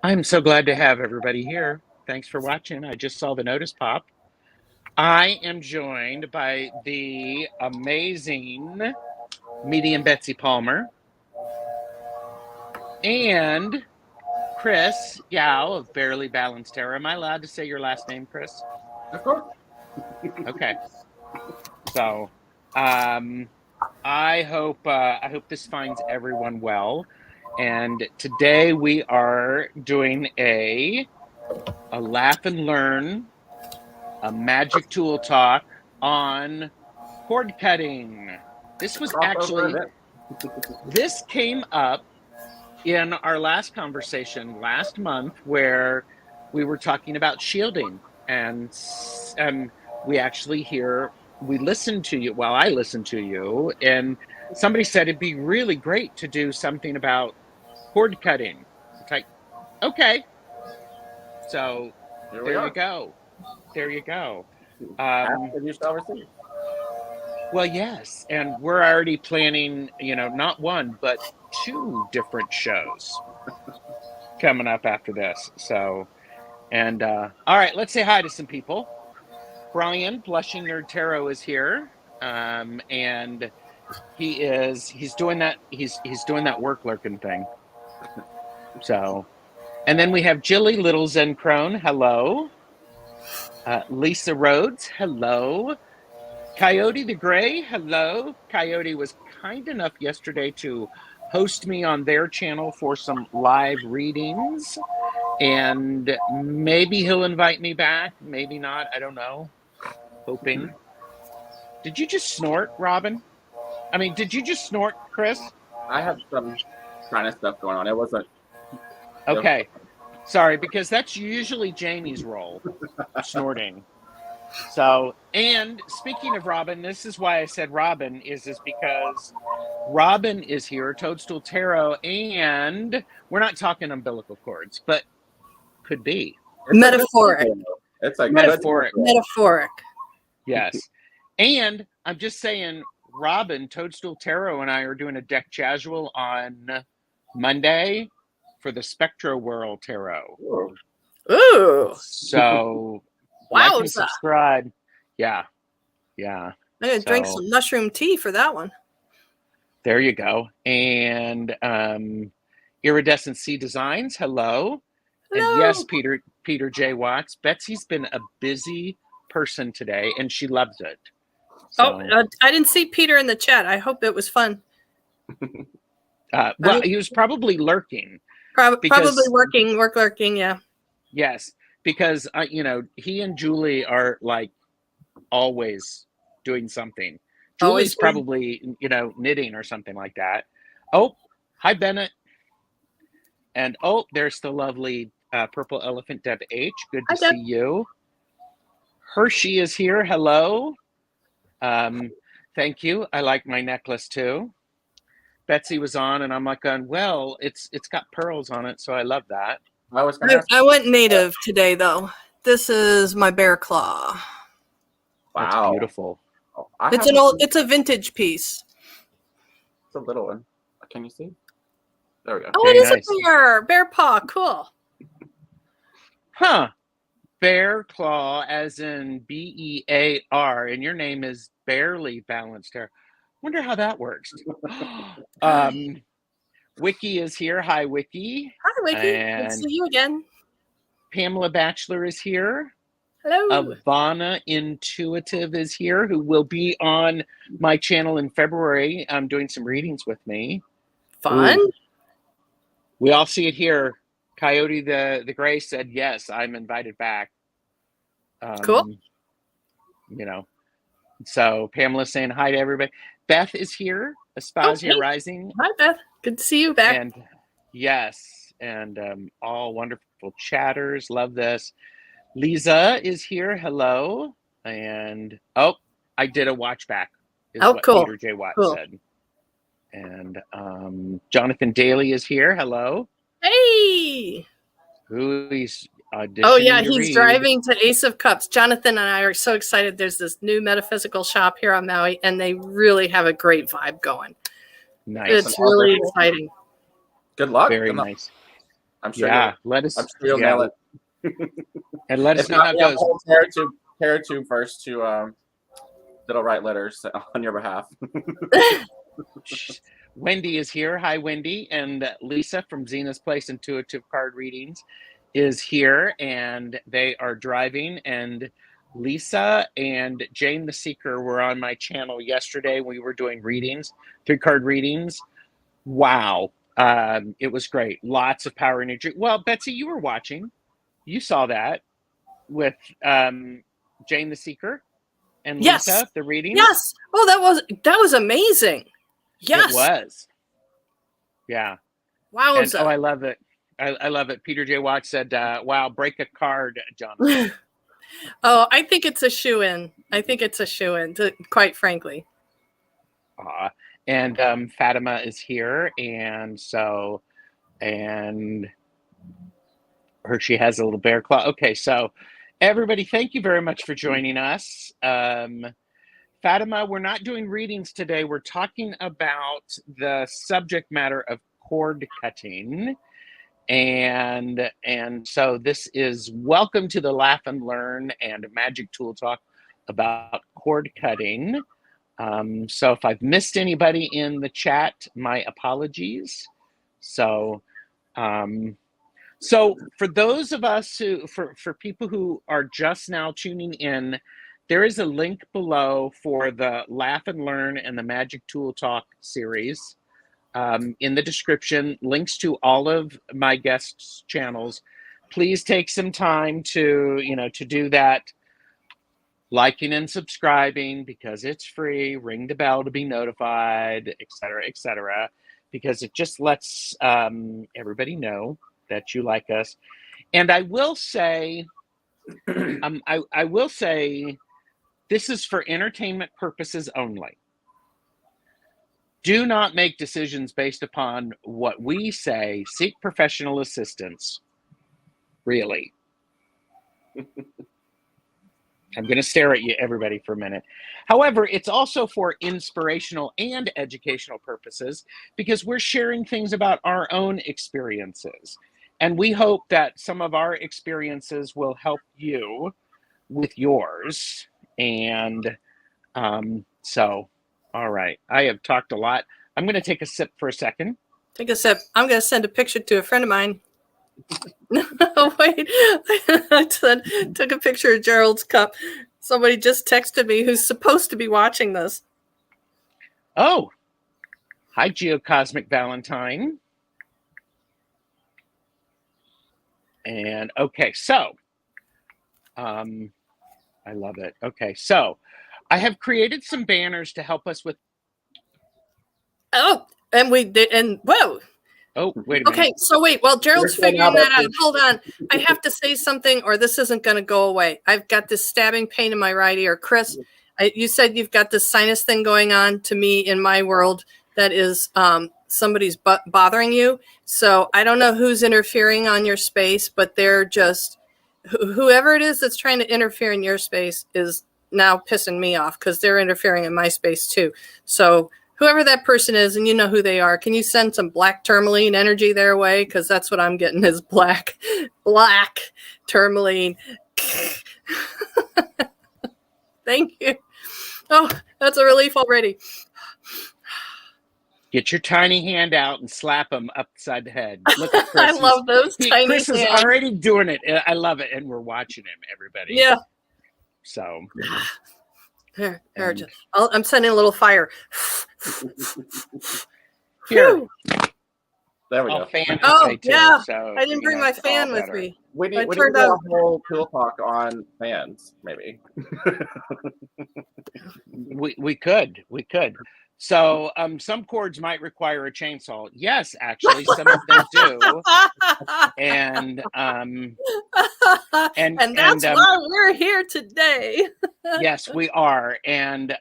I'm so glad to have everybody here. Thanks for watching. I just saw the notice pop. I am joined by the amazing medium Betsy Palmer and Chris Yao of Barely Balanced Tarot. Am I allowed to say your last name, Chris? Of course. Okay. So, I hope this finds everyone well. And today we are doing a laugh and learn, a magic tool talk on cord cutting. This was actually, this came up in our last conversation last month where we were talking about shielding, and we listened to you. Well, I listened to you, and somebody said it'd be really great to do something about cord cutting. It's like, okay, so there you go. There you go. Well, yes, and we're already planning, not one, but 2 different shows coming up after this. So, and all right, let's say hi to some people. Brian, Blushing Nerd Tarot, is here, and he's doing that work lurking thing. So, and then we have Jilly Little Zen Crone. Hello. Lisa Rhodes. Hello. Coyote the Gray. Hello. Coyote was kind enough yesterday to host me on their channel for some live readings, and maybe he'll invite me back, maybe not, I don't know. Hoping. Did you just snort, Robin? I mean, did you just snort, Chris? I have some kind of stuff going on. It wasn't okay. Sorry, because that's usually Jamie's role, snorting. So, and speaking of Robin, this is why I said Robin, is because Robin is here, Toadstool Tarot, and we're not talking umbilical cords, but could be. Metaphoric. It's like metaphoric. Metaphoric. Yes. And I'm just saying, Robin, Toadstool Tarot, and I are doing a deck casual on Monday for the Spectro World Tarot. Ooh. So like and subscribe. Yeah. Yeah. I'm going to drink some mushroom tea for that one. There you go. And Iridescent Sea Designs. Hello. And yes, Peter J. Watts. Betsy's been a busy person today, and she loves it. So, I didn't see Peter in the chat. I hope it was fun. He was probably lurking. Probably lurking, yeah. Yes, because he and Julie are like always doing something. Julie's probably knitting or something like that. Oh, hi Bennett. And there's the lovely Purple Elephant Deb H. Good to see you. Hershey is here. Hello. Thank you. I like my necklace too. Betsy was on, and I'm like, well, it's got pearls on it, so I love that. I went native today, though. This is my bear claw. Wow, that's beautiful. It's a vintage piece. It's a little one. Can you see? There we go. Oh, it is a bear paw. Cool. Huh. Bear claw, as in BEAR, and your name is Barely Balanced Tarot. Wonder how that works. Wiki is here. Hi, Wiki. Hi, Wiki. Good to see you again. Pamela Batchelor is here. Hello. Ivana Intuitive is here, who will be on my channel in February. Doing some readings with me. Fun. Ooh. We all see it here. Coyote the Gray said, yes, I'm invited back. Cool. So Pamela's saying hi to everybody. Beth is here. Aspasia Rising. Hi, Beth. Good to see you back. And yes, and all wonderful chatters. Love this. Lisa is here. Hello. And I did a watch back. Is what cool. Peter J. Watt said. And Jonathan Daly is here. Hello. Hey. Oh yeah, auditioning to he's read. driving to Ace of Cups. Jonathan and I are so excited. There's this new metaphysical shop here on Maui, and they really have a great vibe going. Nice. It's really exciting. Good luck. Very nice. I'm sure. Yeah, I'm sure you'll nail it. And let us know how it goes. Paratube first to that'll write letters on your behalf. Wendy is here. Hi, Wendy. And Lisa from Zena's Place Intuitive Card Readings is here, and they are driving. And Lisa and Jane the Seeker were on my channel yesterday. We were doing readings, 3-card readings. Wow. It was great. Lots of power energy. Well, Betsy, you were watching. You saw that with Jane the Seeker and Lisa, the readings. Yes. Oh, that was amazing. Yes. It was. Yeah. Wow. And, I love it. I love it. Peter J. Watts said, wow, break a card, Jonathan. Oh, I think it's a shoe-in. Quite frankly. And Fatima is here. And so, and she has a little bear claw. Okay, so everybody, thank you very much for joining us. Fatima, we're not doing readings today. We're talking about the subject matter of cord cutting. And so this is welcome to the Laugh and Learn and Magic Tool Talk about cord cutting. So if I've missed anybody in the chat, my apologies. So for those of us for people who are just now tuning in, there is a link below for the Laugh and Learn and the Magic Tool Talk series. In the description, links to all of my guests' channels. Please take some time to do that, liking and subscribing because it's free. Ring the bell to be notified, etc., because it just lets everybody know that you like us. And I will say, I will say, this is for entertainment purposes only. Do not make decisions based upon what we say. Seek professional assistance. Really. I'm going to stare at you, everybody, for a minute. However, it's also for inspirational and educational purposes because we're sharing things about our own experiences. And we hope that some of our experiences will help you with yours. And so, all right. I have talked a lot. I'm going to take a sip for a second. Take a sip. I'm going to send a picture to a friend of mine. No, wait. I took a picture of Gerald's cup. Somebody just texted me who's supposed to be watching this. Oh, hi, Geocosmic Valentine. And okay, so I love it. Okay, so I have created some banners to help us with. Oh, and we did, and whoa. Oh, wait a minute. Okay, so wait, while Gerald's figuring that out, hold on. I have to say something or this isn't going to go away. I've got this stabbing pain in my right ear. Chris, you said you've got this sinus thing going on to me in my world that is somebody's bothering you. So I don't know who's interfering on your space, but they're just, whoever it is that's trying to interfere in your space is now pissing me off because they're interfering in my space too. So whoever that person is, and you know who they are, can you send some black tourmaline energy their way? Because that's what I'm getting is black tourmaline. Thank you. Oh, that's a relief already. Get your tiny hand out and slap him upside the head. Look at Chris. I love those tiny Chris hands. is already doing it. I love it. And we're watching him, everybody. Yeah. So. Here, I'm sending a little fire. Here. There we go. Fan oh, yeah. Too, so, I didn't bring my fan with me. We need to do a whole Tool Talk on fans, maybe. we could. So some cords might require a chainsaw. Yes, actually, some of them do. And that's why we're here today. Yes, we are. And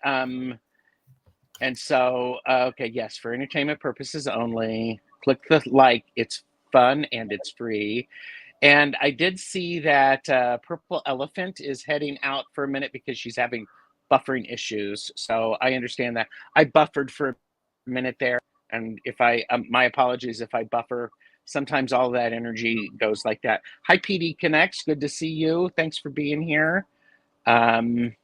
so okay, yes, for entertainment purposes only. Click the like. It's fun and it's free. And I did see that Purple Elephant is heading out for a minute because she's having buffering issues. So I understand that. I buffered for a minute there. And if my apologies if I buffer. Sometimes all that energy goes like that. Hi, PD Connects. Good to see you. Thanks for being here. And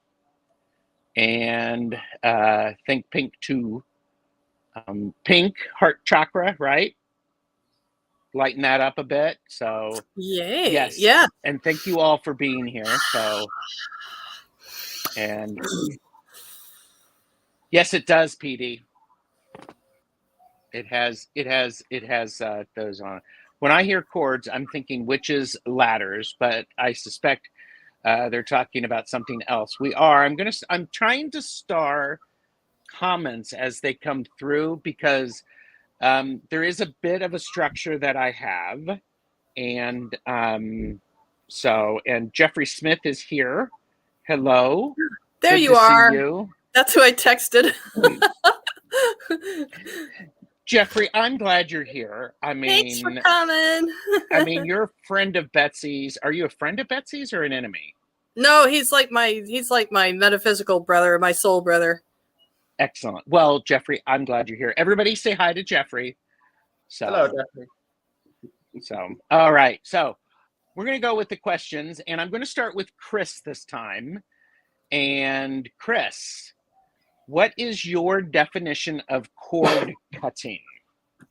think pink too. Pink, heart chakra, right? Lighten that up a bit. So, Yay. yes. Yeah. And thank you all for being here. So, and yes, it does, PD. It has those on. When I hear chords, I'm thinking witches, ladders, but I suspect they're talking about something else. I'm trying to star comments as they come through because there is a bit of a structure that I have, and and Jeffrey Smith is here. Hello. There Good you to are. See you. That's who I texted. Jeffrey, I'm glad you're here. I mean, thanks for coming. I mean, you're a friend of Betsy's. Are you a friend of Betsy's or an enemy? No, he's like my metaphysical brother, my soul brother. Excellent. Well, Jeffrey, I'm glad you're here. Everybody say hi to Jeffrey. Hello, Jeffrey. So, all right. So we're going to go with the questions, and I'm going to start with Chris this time. And Chris, what is your definition of cord cutting?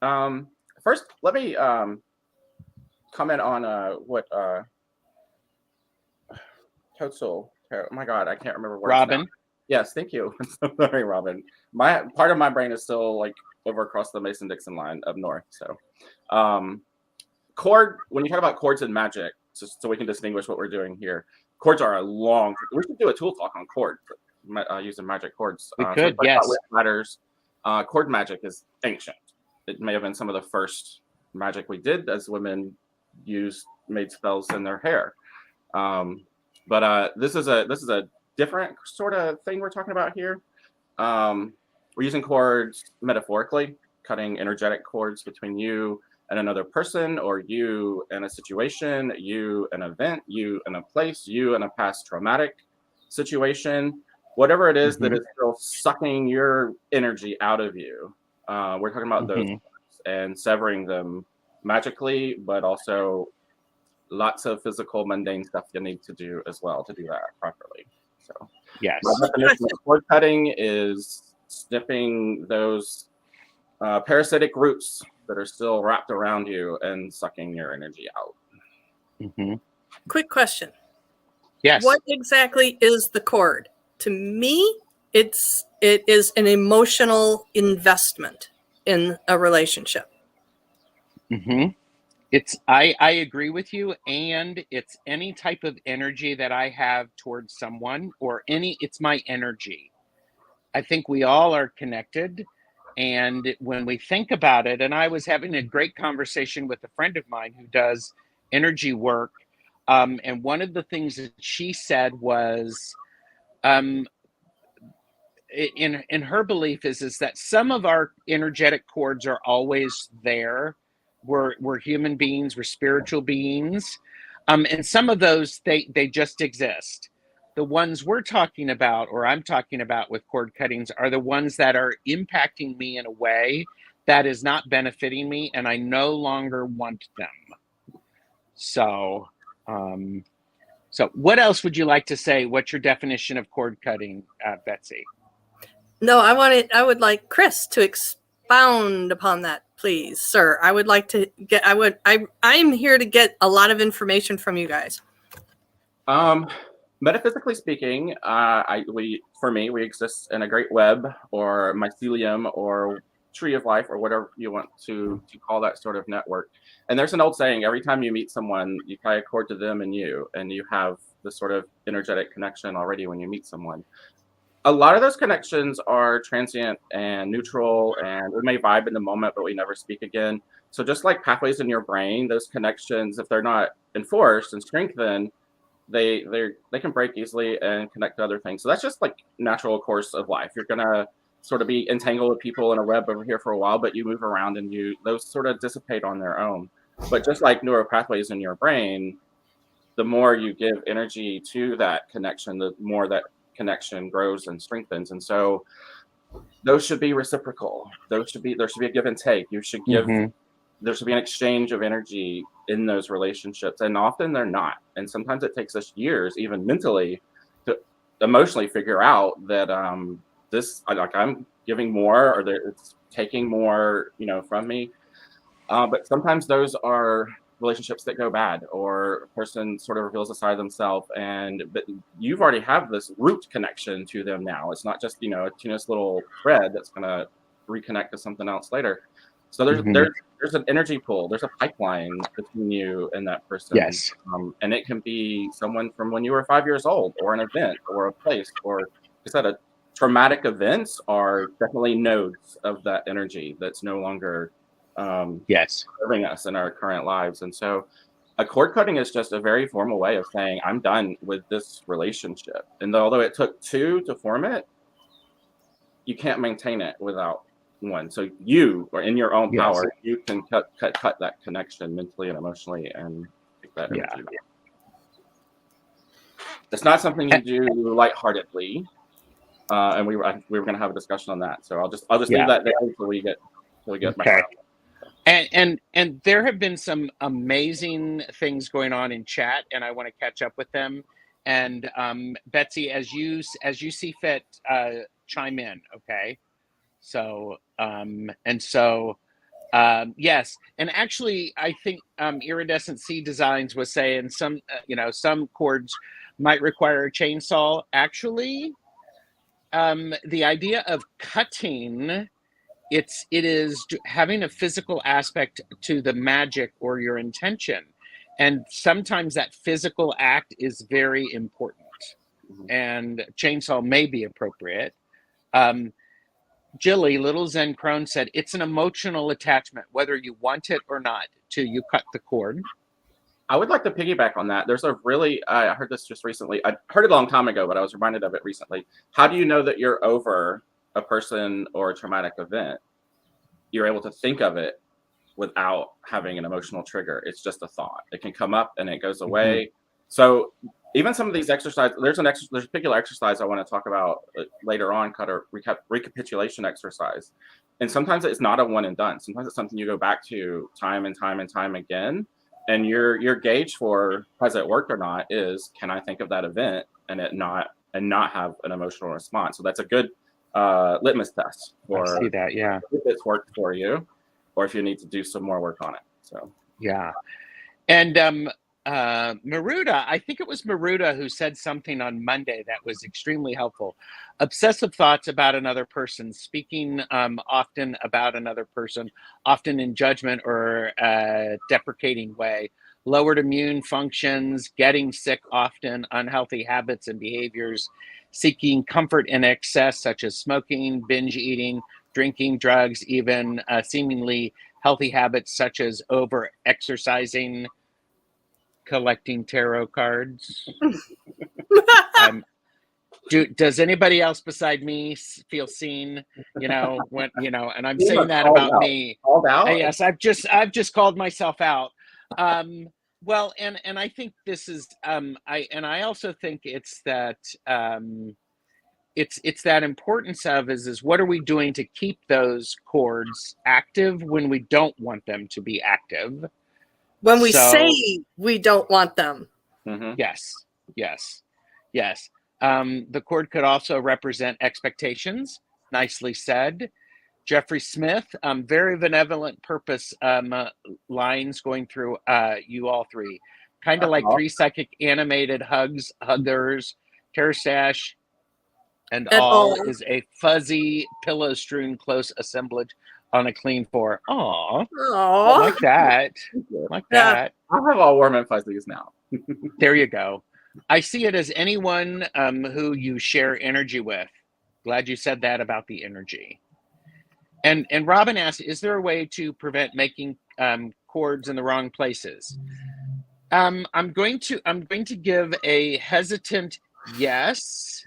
First, let me comment on what Total. Oh my God, I can't remember. Robin. Now. Yes, thank you. Sorry, Robin. My part of my brain is still like over across the Mason-Dixon line up north. So, chord. When you talk about chords and magic, so we can distinguish what we're doing here. Chords are a long. We should do a tool talk on chord using magic chords. We could, yes. Ladders. Chord magic is ancient. It may have been some of the first magic we did as women made spells in their hair. But this is a different sort of thing we're talking about here. We're using chords metaphorically, cutting energetic cords between you and another person, or you and a situation, you an event, you and a place, you and a past traumatic situation, whatever it is that is still sucking your energy out of you. We're talking about those and severing them magically, but also lots of physical, mundane stuff you need to do as well to do that properly. So, yes, my definition of cord cutting is snipping those parasitic roots that are still wrapped around you and sucking your energy out. Quick question. Yes. What exactly is the cord? To me, it is an emotional investment in a relationship. I agree with you, and it's any type of energy that I have towards someone, or it's my energy. I think we all are connected, and when we think about it, and I was having a great conversation with a friend of mine who does energy work, and one of the things that she said was, in her belief is that some of our energetic cords are always there. We're human beings, we're spiritual beings, and some of those they just exist. The ones we're talking about, or I'm talking about with cord cuttings, are the ones that are impacting me in a way that is not benefiting me, and I no longer want them. So what else would you like to say? What's your definition of cord cutting, Betsy? No, I would like Chris to expound upon that, please, sir. I would like to I'm here to get a lot of information from you guys. Metaphysically speaking, we exist in a great web or mycelium or tree of life or whatever you want to call that sort of network. And there's an old saying: every time you meet someone, you tie a cord to them and you have this sort of energetic connection already when you meet someone. A lot of those connections are transient and neutral, and we may vibe in the moment, but we never speak again. So just like pathways in your brain, those connections, if they're not enforced and strengthened, they can break easily and connect to other things. So that's just like natural course of life. You're gonna sort of be entangled with people in a web over here for a while, but you move around and those sort of dissipate on their own. But just like neural pathways in your brain, the more you give energy to that connection, the more that connection grows and strengthens. And so those should be reciprocal. There should be a give and take. There should be an exchange of energy in those relationships. And often they're not. And sometimes it takes us years, even mentally, to emotionally figure out that I'm giving more, or that it's taking more, from me. But sometimes those are relationships that go bad, or a person sort of reveals a side of themselves, but you've already have this root connection to them now. It's not just, a tenuous little thread that's going to reconnect to something else later. So there's an energy pool, there's a pipeline between you and that person. Yes. And it can be someone from when you were 5 years old, or an event, or a place, or is that a traumatic events are definitely nodes of that energy that's no longer serving us in our current lives. And so a cord cutting is just a very formal way of saying, I'm done with this relationship. And although it took two to form it, you can't maintain it without one. So you, or in your own power, you can cut that connection mentally and emotionally and take that energy. It's not something you do lightheartedly. And we were going to have a discussion on that. So I'll just leave that there until we get back around. And there have been some amazing things going on in chat, and I want to catch up with them. And Betsy, as you see fit, chime in, okay? So yes, and actually, I think Iridescent Sea Designs was saying some cords might require a chainsaw. Actually, the idea of cutting. It is having a physical aspect to the magic or your intention. And sometimes that physical act is very important. And chainsaw may be appropriate. Jilly, Little Zen Crone said, it's an emotional attachment, whether you want it or not, till you cut the cord. I would like to piggyback on that. There's I heard this just recently. I heard it a long time ago, but I was reminded of it recently. How do you know that you're over a person or a traumatic event? You're able to think of it without having an emotional trigger. It's just a thought. It can come up and it goes away. So even some of these exercises, there's a particular exercise I want to talk about later on, called a recapitulation exercise. And sometimes it's not a one and done. Sometimes it's something you go back to time and time and time again. And your gauge for has it worked or not is, can I think of that event and not have an emotional response? So that's a good litmus test for I see that, if it's worked for you, or if you need to do some more work on it. So and Maruda, I think it was Maruda who said something on Monday that was extremely helpful. Obsessive thoughts about another person, speaking often about another person, often in judgment or deprecating way, lowered immune functions, getting sick often, unhealthy habits and behaviors, seeking comfort in excess, such as smoking, binge eating, drinking, drugs, even seemingly healthy habits such as over-exercising, collecting tarot cards. Does anybody else beside me feel seen? And I'm saying that about me. Called out? Yes, I've just called myself out. Well, and I think this is I also think it's that it's that importance of is what are we doing to keep those cords active when we don't want them to be active? When we say we don't want them. Yes. The cord could also represent expectations. Nicely said. Jeffrey Smith, very benevolent purpose lines going through you all three. Kind of like 3 psychic animated huggers, Terrastash, and all is a fuzzy, pillow-strewn close assemblage on a clean floor. Aww. Like that. I have all warm and fuzzies now. There you go. I see it as anyone who you share energy with. Glad you said that about the energy. And Robin asked, is there a way to prevent making cords in the wrong places? I'm going to give a hesitant yes.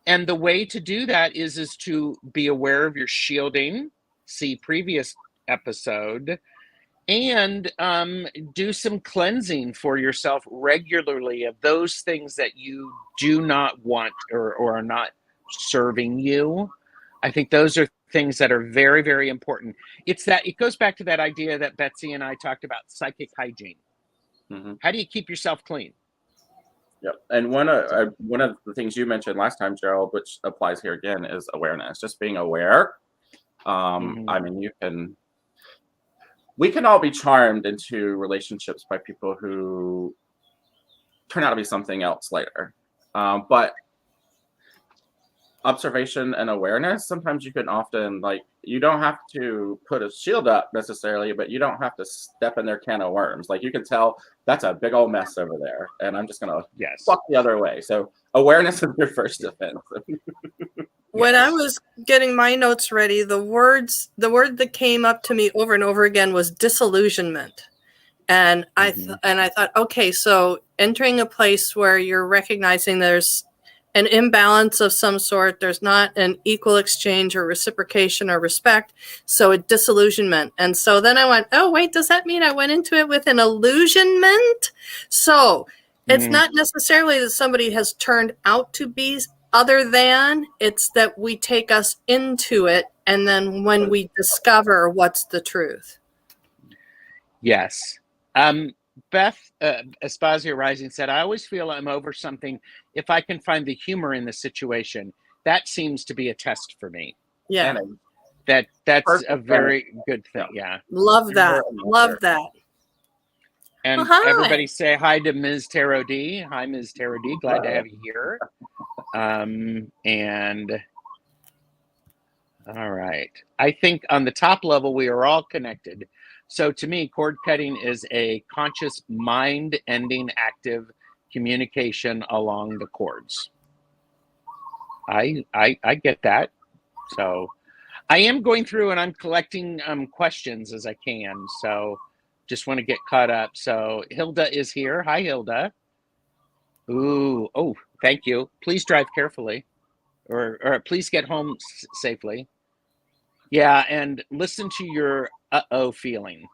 And the way to do that is to be aware of your shielding. See previous episode. and do some cleansing for yourself regularly of those things that you do not want or are not serving you. I think those are things that are very, very important. It goes back to that idea that Betsy and I talked about, psychic hygiene. Mm-hmm. How do you keep yourself clean? Yep. And one of the things you mentioned last time, Gerald, which applies here again, is awareness. Just being aware. I mean, we can all be charmed into relationships by people who turn out to be something else later. But observation and awareness, sometimes you can often, like, you don't have to put a shield up necessarily, but you don't have to step in their can of worms. Like, you can tell that's a big old mess over there, and I'm just gonna walk the other way. So awareness is your first defense. When I was getting my notes ready, the word that came up to me over and over again was disillusionment. And I thought, okay, so entering a place where you're recognizing there's an imbalance of some sort, there's not an equal exchange or reciprocation or respect, so a disillusionment. And so then I went, oh, wait, does that mean I went into it with an illusionment? So it's not necessarily that somebody has turned out to be other than, it's that we take us into it, and then when we discover what's the truth. Yes. Beth Espazio Rising said, I always feel I'm over something if I can find the humor in the situation. That seems to be a test for me. Yeah. That's a very good thing. Yeah. Love that. Love that. And everybody say hi to Ms. Tarot D. Hi, Ms. Tarot D. Glad to have you here. And all right. I think on the top level, we are all connected. So to me, cord cutting is a conscious mind-ending active communication along the cords. I get that. So I am going through and I'm collecting questions as I can. So just want to get caught up. So Hilda is here. Hi, Hilda. Ooh, oh, thank you. Please drive carefully, or please get home safely. Yeah, and listen to your uh-oh feeling.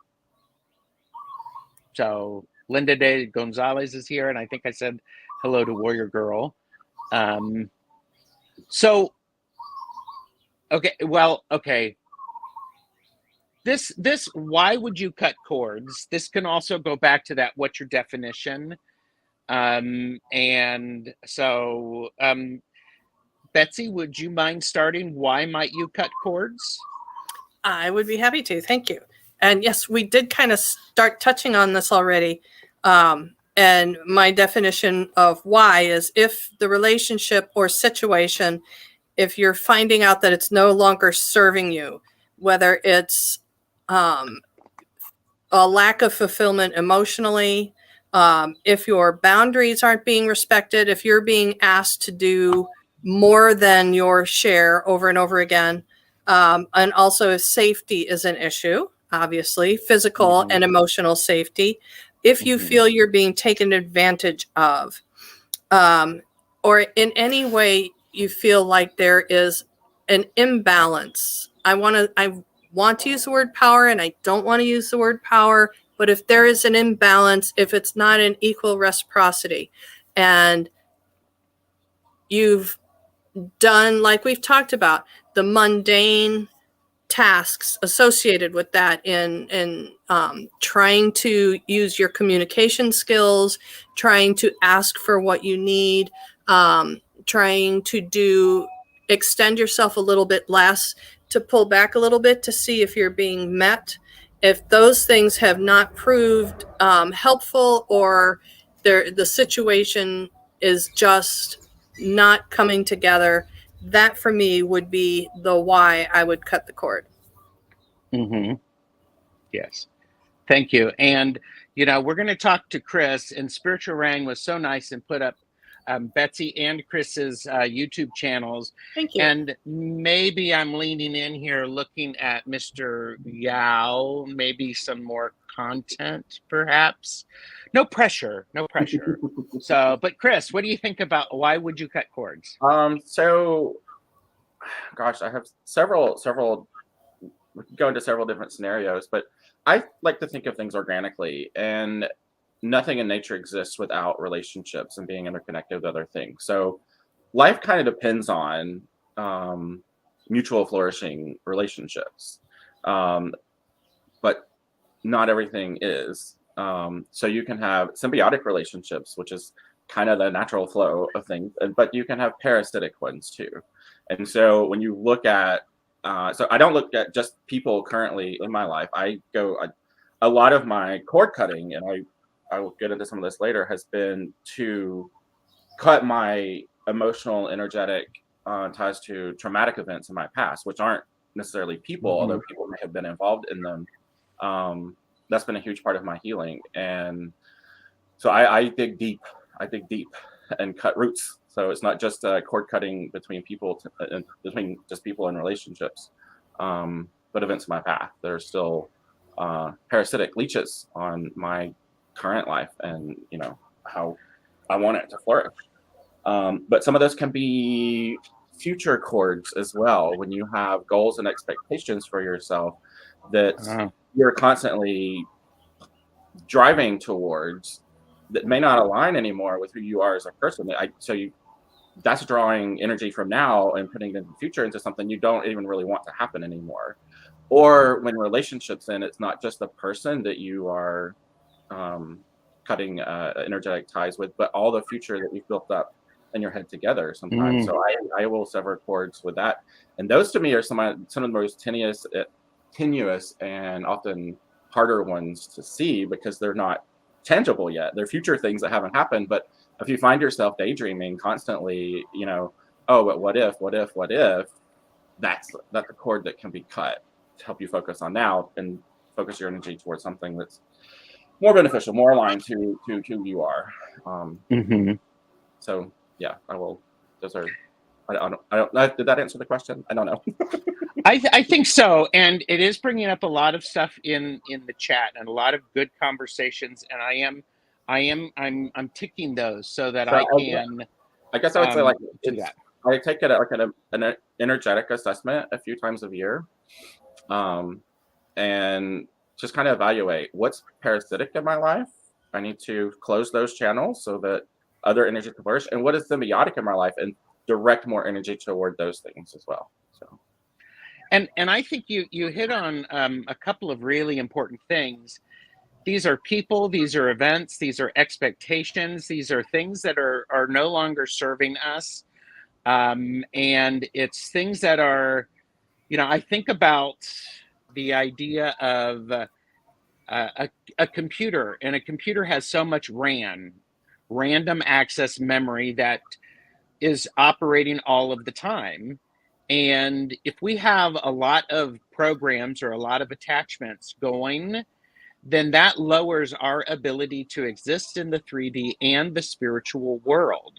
So Linda de Gonzalez is here, and I think I said hello to Warrior Girl. So, okay, well, okay. This, why would you cut cords? This can also go back to that, what's your definition? And so, Betsy, would you mind starting? Why might you cut cords? I would be happy to. Thank you. And yes, we did kind of start touching on this already. And my definition of why is if the relationship or situation, if you're finding out that it's no longer serving you, whether it's a lack of fulfillment emotionally, if your boundaries aren't being respected, if you're being asked to do more than your share over and over again, and also if safety is an issue, obviously, physical and emotional safety, if you feel you're being taken advantage of, or in any way you feel like there is an imbalance. I want to use the word power, and I don't want to use the word power, but if there is an imbalance, if it's not an equal reciprocity, and you've done, like we've talked about, the mundane tasks associated with that in trying to use your communication skills, trying to ask for what you need, trying to extend yourself a little bit less, to pull back a little bit to see if you're being met. If those things have not proved helpful, or the situation is just not coming together, that for me would be the why I would cut the cord. Yes. Thank you. And, we're going to talk to Chris, and Spiritual Rang was so nice and put up Betsy and Chris's YouTube channels. Thank you. And maybe I'm leaning in here looking at Mr. Yao, maybe some more content, perhaps. No pressure. So, but Chris, what do you think about why would you cut cords? So, gosh, I have several we could go into several different scenarios, but I like to think of things organically, and nothing in nature exists without relationships and being interconnected with other things. So life kind of depends on mutual flourishing relationships, um, but not everything is. So you can have symbiotic relationships, which is kind of the natural flow of things, but you can have parasitic ones too. And so when you look at, so I don't look at just people currently in my life. A lot of my cord cutting, and I will get into some of this later, has been to cut my emotional, energetic ties to traumatic events in my past, which aren't necessarily people, although people may have been involved in them. That's been a huge part of my healing. And so I dig deep. I dig deep and cut roots. So it's not just cord cutting between people, between just people in relationships, but events in my path. There are still parasitic leeches on my current life, and how I want it to flourish. But some of those can be future cords as well. When you have goals and expectations for yourself that you're constantly driving towards, that may not align anymore with who you are as a person. That's drawing energy from now and putting it in the future into something you don't even really want to happen anymore. Or when relationships end, it's not just the person that you are cutting energetic ties with, but all the future that you've built up in your head together sometimes. So I will sever cords with that. And those to me are some of the most tenuous and often harder ones to see, because they're not tangible yet. They're future things that haven't happened. But if you find yourself daydreaming constantly, oh, but what if, that's a cord that can be cut to help you focus on now and focus your energy towards something that's more beneficial, more aligned to who you are. So yeah, I will. Those are. I don't. Did that answer the question? I don't know. I think so, and it is bringing up a lot of stuff in the chat and a lot of good conversations, and I'm ticking those so that I can. I guess I would say do that. I take it like an energetic assessment a few times a year, and just kind of evaluate what's parasitic in my life. I need to close those channels so that other energy can flourish, and what is symbiotic in my life, and direct more energy toward those things as well. So. And I think you hit on a couple of really important things. These are people, these are events, these are expectations, these are things that are no longer serving us. And it's things that are, I think about the idea of a computer, and a computer has so much random access memory, that is operating all of the time. And if we have a lot of programs or a lot of attachments going, then that lowers our ability to exist in the 3D and the spiritual world.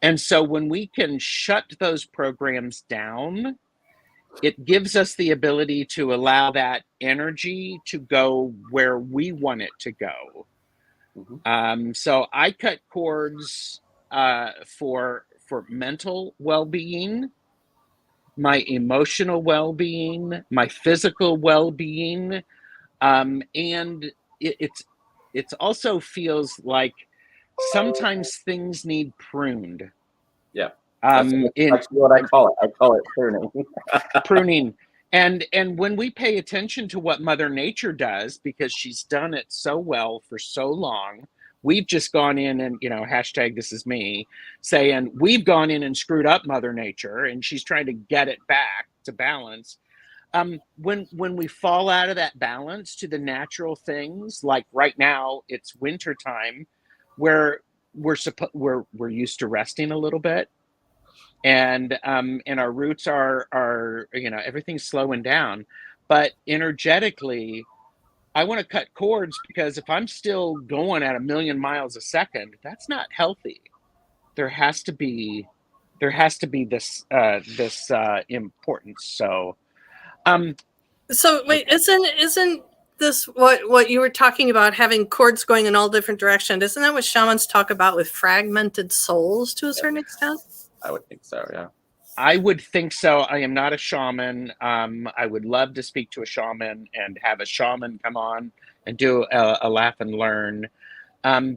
And so when we can shut those programs down, it gives us the ability to allow that energy to go where we want it to go. So I cut cords for mental well-being, my emotional well-being, my physical well-being, and it's also feels like sometimes things need pruned. Yeah, that's what I call it. I call it pruning. Pruning. And when we pay attention to what Mother Nature does, because she's done it so well for so long, we've just gone in and, hashtag this is me, saying we've gone in and screwed up Mother Nature, and she's trying to get it back to balance. When we fall out of that balance to the natural things, like right now, it's winter time, where we're used to resting a little bit, and our roots are everything's slowing down, but energetically, I want to cut cords, because if I'm still going at 1,000,000 miles a second, that's not healthy. There has to be this importance. So wait, isn't this what you were talking about, having cords going in all different directions? Isn't that what shamans talk about with fragmented souls to a certain extent? I would think so, yeah. I would think so. I am not a shaman. I would love to speak to a shaman and have a shaman come on and do a laugh and learn,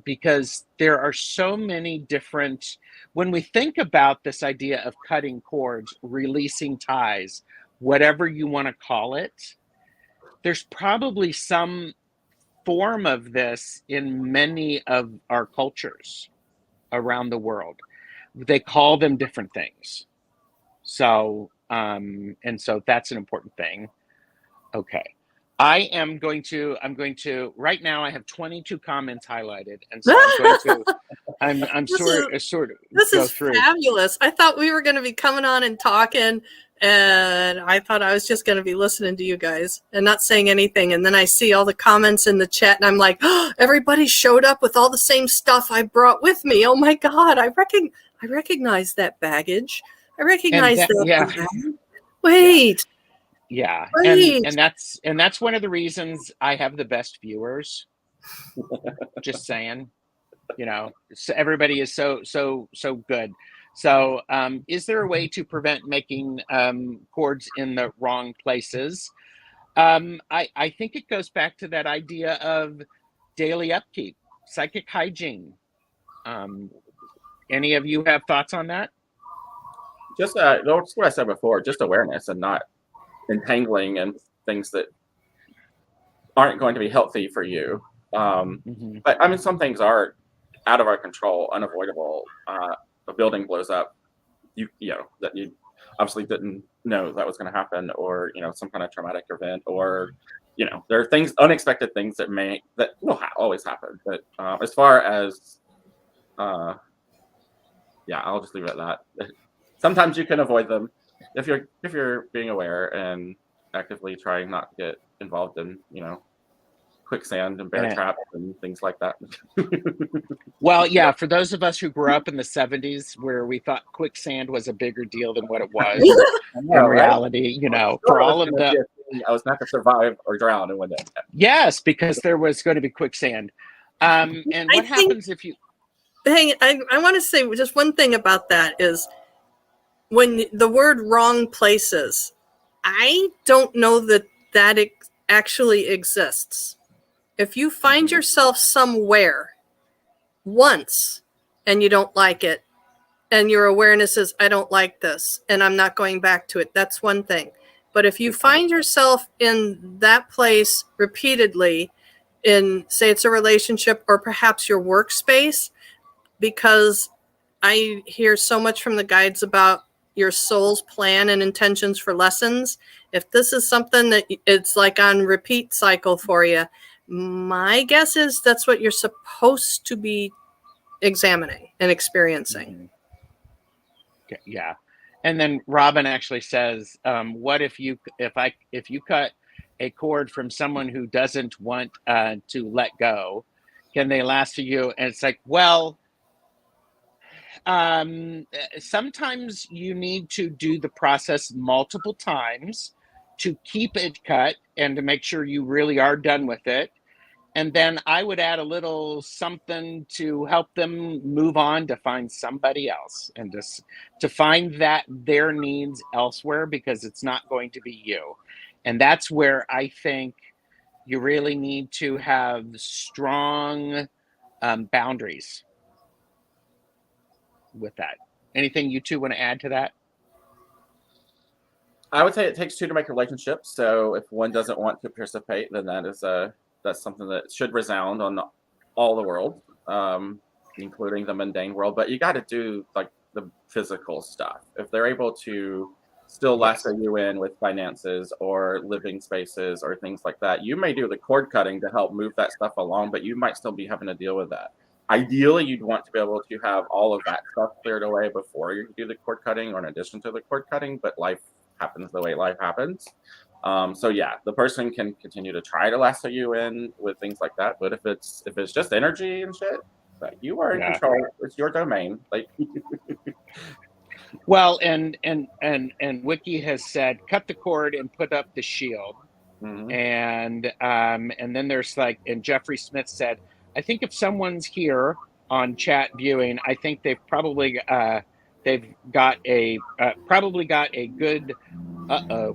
because there are so many different, when we think about this idea of cutting cords, releasing ties, whatever you want to call it, there's probably some form of this in many of our cultures around the world. They call them different things. So, and so that's an important thing. Okay. I'm going to, right now I have 22 comments highlighted. And so I'm going to, I'm This sort is sort of this go is through. fabulous. I thought we were going to be coming on and talking, and I thought I was just going to be listening to you guys and not saying anything. And then I see all the comments in the chat, and I'm like, oh, everybody showed up with all the same stuff I brought with me. Oh my God, I recognize that baggage. I And recognize that, that yeah, bag. yeah, Wait, yeah. wait. And that's one of the reasons I have the best viewers. Just saying. So everybody is so good. So is there a way to prevent making chords in the wrong places? I think it goes back to that idea of daily upkeep, psychic hygiene. um, any of you have thoughts on that? Just that's what I said before. Just awareness and not entangling in things that aren't going to be healthy for you. Mm-hmm. But I mean, some things are out of our control, unavoidable. A building blows up, you know that you obviously didn't know that was going to happen, or some kind of traumatic event, or there are things, unexpected things that will always happen. But as far as yeah, I'll just leave it at that. Sometimes you can avoid them if you're being aware and actively trying not to get involved in quicksand and bear And, traps and things like that. well, yeah, for those of us who grew up in the 70s where we thought quicksand was a bigger deal than what it was I know, in right? reality, for all of the I was not going to survive or drown in one day. yes, because there was going to be quicksand. And what happens if you I want to say just one thing about that is when the word wrong places, I don't know that it actually exists. If you find yourself somewhere once and you don't like it, and your awareness is, I don't like this, and I'm not going back to it, that's one thing. But if you find yourself in that place repeatedly, in, say, it's a relationship or perhaps your workspace, because I hear so much from the guides about your soul's plan and intentions for lessons. If this is something that it's like on repeat cycle for you, my guess is that's what you're supposed to be examining and experiencing. Okay, yeah. And then Robin actually says, what if you cut a cord from someone who doesn't want to let go, can they last for you? And it's like, well, sometimes you need to do the process multiple times to keep it cut and to make sure you really are done with it. And then I would add a little something to help them move on to find somebody else and just to find that their needs elsewhere, because it's not going to be you. And that's where I think you really need to have strong boundaries with that. Anything you two want to add to that? I would say it takes two to make a relationship. So if one doesn't want to participate, then that's something that should resound on all the world, including the mundane world. But you got to do like the physical stuff. If they're able to still lasso you in with finances or living spaces or things like that, you may do the cord cutting to help move that stuff along, but you might still be having to deal with that. Ideally, you'd want to be able to have all of that stuff cleared away before you do the cord cutting or in addition to the cord cutting, but life happens the way life happens. So yeah, the person can continue to try to lasso you in with things like that. But if it's just energy and shit, like, you are in control. It's your domain. Like well, and Wiki has said, cut the cord and put up the shield. Mm-hmm. And then there's like, and Jeffrey Smith said, I think if someone's here on chat viewing, I think they've probably they've got a probably got a good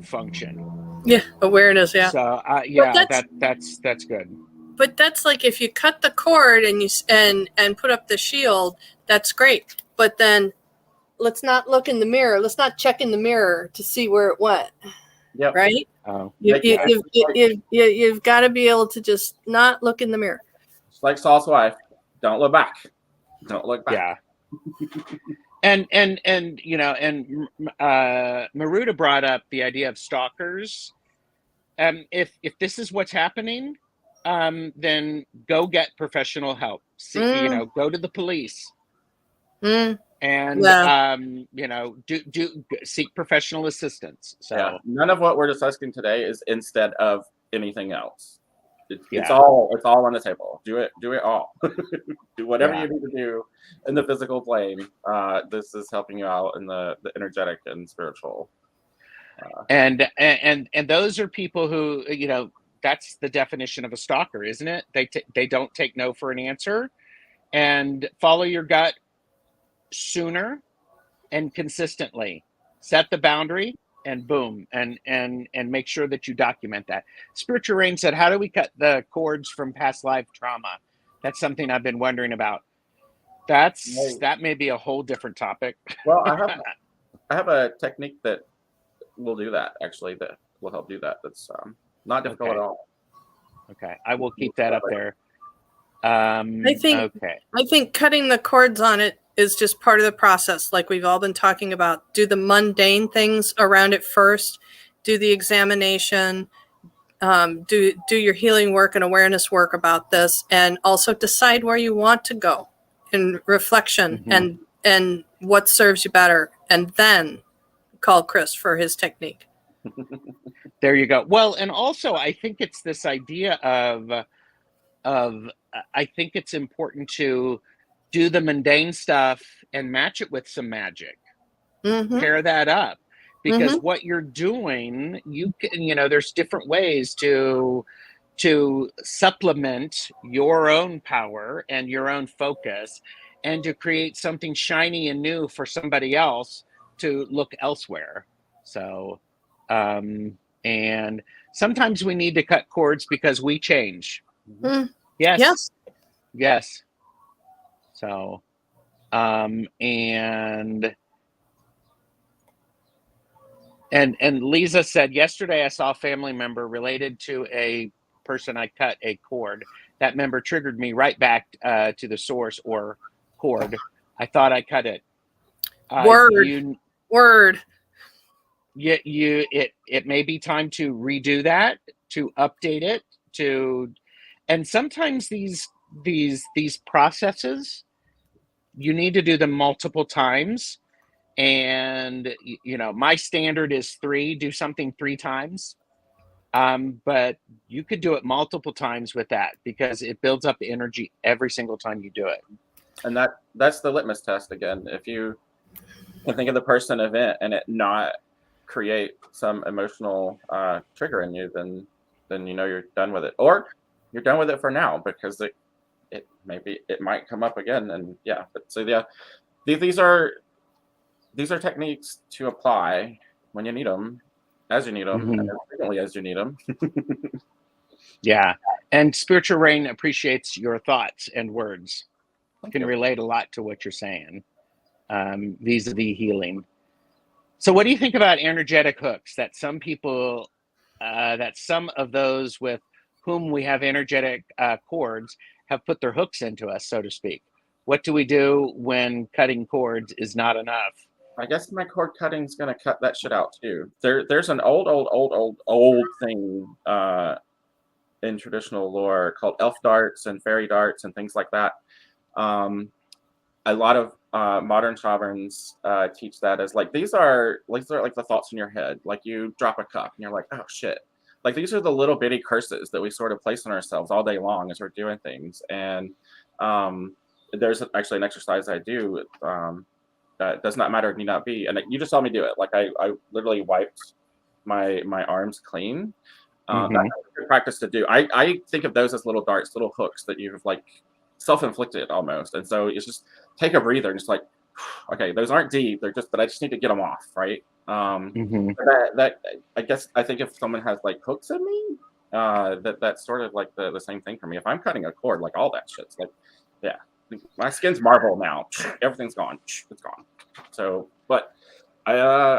function. Yeah, awareness. Yeah, So but yeah, that's good. but that's like if you cut the cord and and put up the shield, that's great. But then let's not look in the mirror. Let's not check in the mirror to see where it went. Yep. Right? Oh, You've got to be able to just not look in the mirror. It's like Saul's wife. Don't look back. Don't look back. yeah. And you know, and Maruda brought up the idea of stalkers. If this is what's happening, then go get professional help. See, you know, go to the police. And you know, do seek professional assistance. So yeah, none of what we're discussing today is instead of anything else. It's all on the table. Do it all. Do whatever you need to do in the physical plane. This is helping you out in the energetic and spiritual. And those are people who, you know, that's the definition of a stalker, isn't it? They don't take no for an answer, and follow your gut sooner and consistently. Set the boundary and boom, and make sure that you document that. Spiritual Rain said, how do we cut the cords from past life trauma? That's something I've been wondering about. That may be a whole different topic. Well, I have a technique that will do that, actually, that will help do that. That's not difficult at all. Okay, I will keep that up there. I think cutting the cords on it is just part of the process, like we've all been talking about. Do the mundane things around it first. Do the examination. Do your healing work and awareness work about this, and also decide where you want to go in reflection and what serves you better, and then call Chris for his technique. There you go. Well, and also I think it's this idea of I think it's important to do the mundane stuff and match it with some magic. Pair that up, because what you're doing, you can, you know, there's different ways to supplement your own power and your own focus, and to create something shiny and new for somebody else to look elsewhere. So, and sometimes we need to cut cords because we change. Yes. So, and Lisa said, yesterday I saw a family member related to a person I cut a cord. That member triggered me right back to the source or cord. I thought I cut it. Word. It may be time to redo that, to update it, and sometimes these processes, you need to do them multiple times. And, you know, my standard is 3, do something 3 times. But you could do it multiple times with that, because it builds up energy every single time you do it. And that's the litmus test again. If you can think of the person, event, and it not create some emotional trigger in you, then you know you're done with it, or you're done with it for now, because it might come up again. And yeah, but so yeah, these are techniques to apply when you need them, as you need them, and as frequently as you need them. Yeah, and Spiritual Rain appreciates your thoughts and words. Can relate a lot to what you're saying vis-a-vis healing. So what do you think about energetic hooks that some people, that some of those with whom we have energetic cords have put their hooks into us, so to speak? What do we do when cutting cords is not enough? I guess my cord cutting is going to cut that shit out too. There's an old thing in traditional lore called elf darts and fairy darts and things like that. A lot of modern sovereigns teach that as like, these are like the thoughts in your head. Like you drop a cup and you're like, oh shit. Like these are the little bitty curses that we sort of place on ourselves all day long as we're doing things. And there's actually an exercise I do. It does not matter, need not be. And you just saw me do it. Like I literally wiped my arms clean. That's a good practice to do. I think of those as little darts, little hooks that you've like self-inflicted almost. And so it's just take a breather and just like okay, those aren't deep. They're just, but I just need to get them off, right? Mhm. That I guess I think if someone has like hooks in me, that's sort of like the same thing for me. If I'm cutting a cord, like all that shit's like, yeah, my skin's marble now. Everything's gone. It's gone. So, but I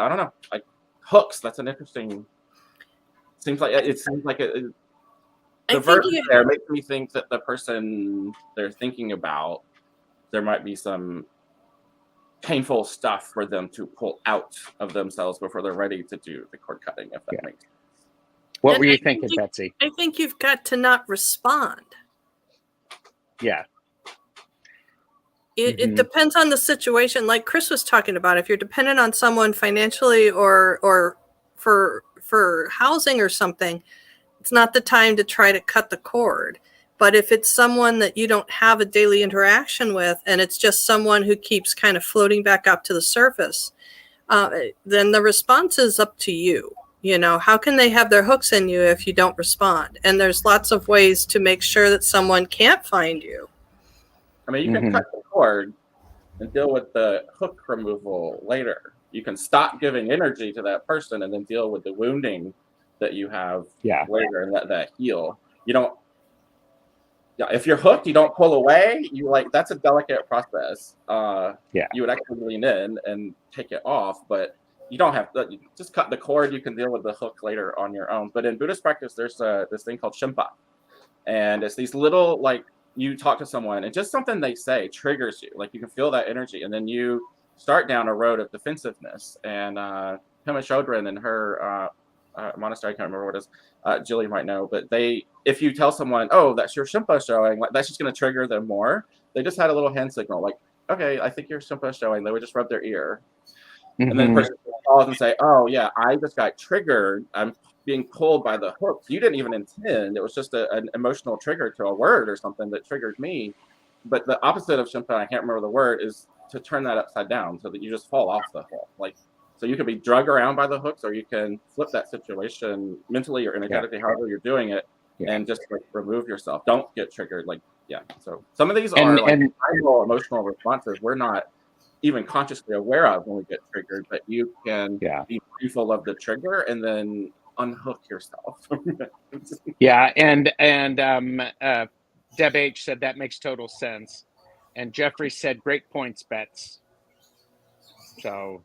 don't know. Like hooks, that's an interesting. Seems like it seems like I the think verbiage there makes me think that the person they're thinking about, there might be some painful stuff for them to pull out of themselves before they're ready to do the cord cutting, if that Yeah. makes sense. What and were you I think thinking, Betsy? I think you've got to not respond. Yeah. It Mhm. depends on the situation. Like Chris was talking about, if you're dependent on someone financially or for housing or something, it's not the time to try to cut the cord. But if it's someone that you don't have a daily interaction with, and it's just someone who keeps kind of floating back up to the surface, then the response is up to you. You know, how can they have their hooks in you if you don't respond? And there's lots of ways to make sure that someone can't find you. I mean, you can Mhm. cut the cord and deal with the hook removal later. You can stop giving energy to that person and then deal with the wounding that you have Yeah. later and let that heal. You don't. Yeah, if you're hooked, you don't pull away. You like that's a delicate process. Yeah. You would actually lean in and take it off, but you don't have to. You just cut the cord. You can deal with the hook later on your own. But in Buddhist practice, there's this thing called shimpa, and it's these little like you talk to someone and just something they say triggers you. Like you can feel that energy, and then you start down a road of defensiveness. And Pema Chodron and her monastery, I can't remember what it is. Julie might know, but if you tell someone, "Oh, that's your shimpa showing," like that's just going to trigger them more. They just had a little hand signal, like, "Okay, I think your shimpa showing." They would just rub their ear, and then the Mhm. person would pause and say, "Oh, yeah, I just got triggered. I'm being pulled by the hook. You didn't even intend. It was just an emotional trigger to a word or something that triggered me." But the opposite of shimpa, I can't remember the word, is to turn that upside down so that you just fall off the hook. Like, so you can be drug around by the hooks, or you can flip that situation mentally or Yeah. energetically, however you're doing it, Yeah. and just like remove yourself. Don't get triggered. Like, yeah. So some of these And are like and primal emotional responses we're not even consciously aware of when we get triggered, but you can yeah. be mindful of the trigger and then unhook yourself. Yeah. And Deb H said that makes total sense. And Jeffrey said, great points, Bets. So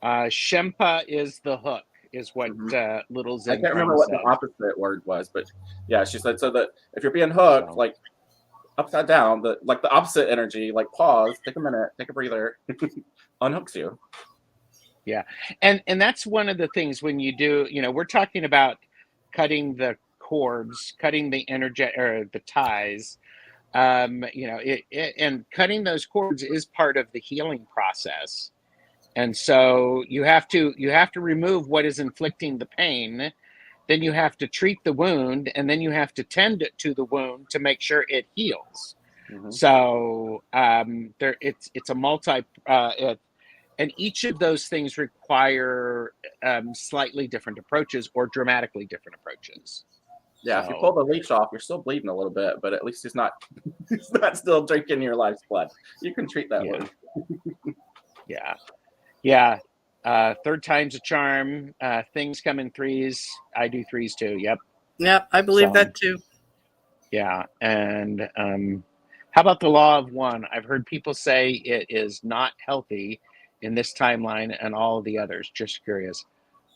Shempa is the hook, is what Mhm. Little I Zen can't remember Crown what the said. opposite word was, but yeah, she said so that if you're being hooked, So like upside down, the opposite energy, like pause, take a minute, take a breather, unhooks you. yeah. And that's one of the things when you do, we're talking about cutting the cords, cutting the energy or the ties. And cutting those cords is part of the healing process. And so you have to remove what is inflicting the pain, then you have to treat the wound, and then you have to tend to the wound to make sure it heals. Mm-hmm. So it's a multi and each of those things require slightly different approaches or dramatically different approaches. Yeah, if you So pull the leech off, you're still bleeding a little bit, but at least he's not he's not still drinking your life's blood. You can treat that yeah, wound. yeah. Third time's a charm. Things come in threes. I do threes too. Yep. Yep, I believe So that too. yeah. And how about the law of one? I've heard people say it is not healthy in this timeline and all of the others. Just curious.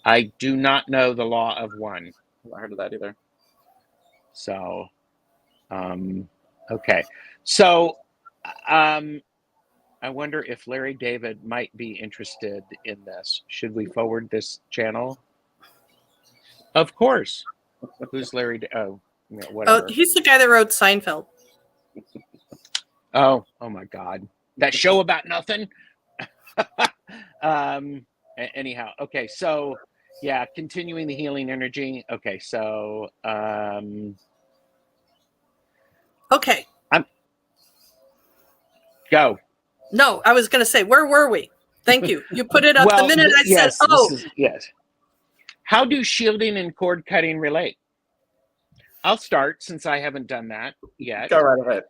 I do not know the law of one. I heard of that either. So okay. So I wonder if Larry David might be interested in this. Should we forward this channel? Of course. Who's Larry? Oh, yeah, Oh, whatever. he's the guy that wrote Seinfeld. Oh my God. That show about nothing. Anyhow, okay. So yeah, continuing the healing energy. Okay, so Okay. go. No, I was going to say, where were we? Thank you. You put it up the Well, minute I said, yes, oh. this is yes. How do shielding and cord cutting relate? I'll start since I haven't done that yet. Go right ahead.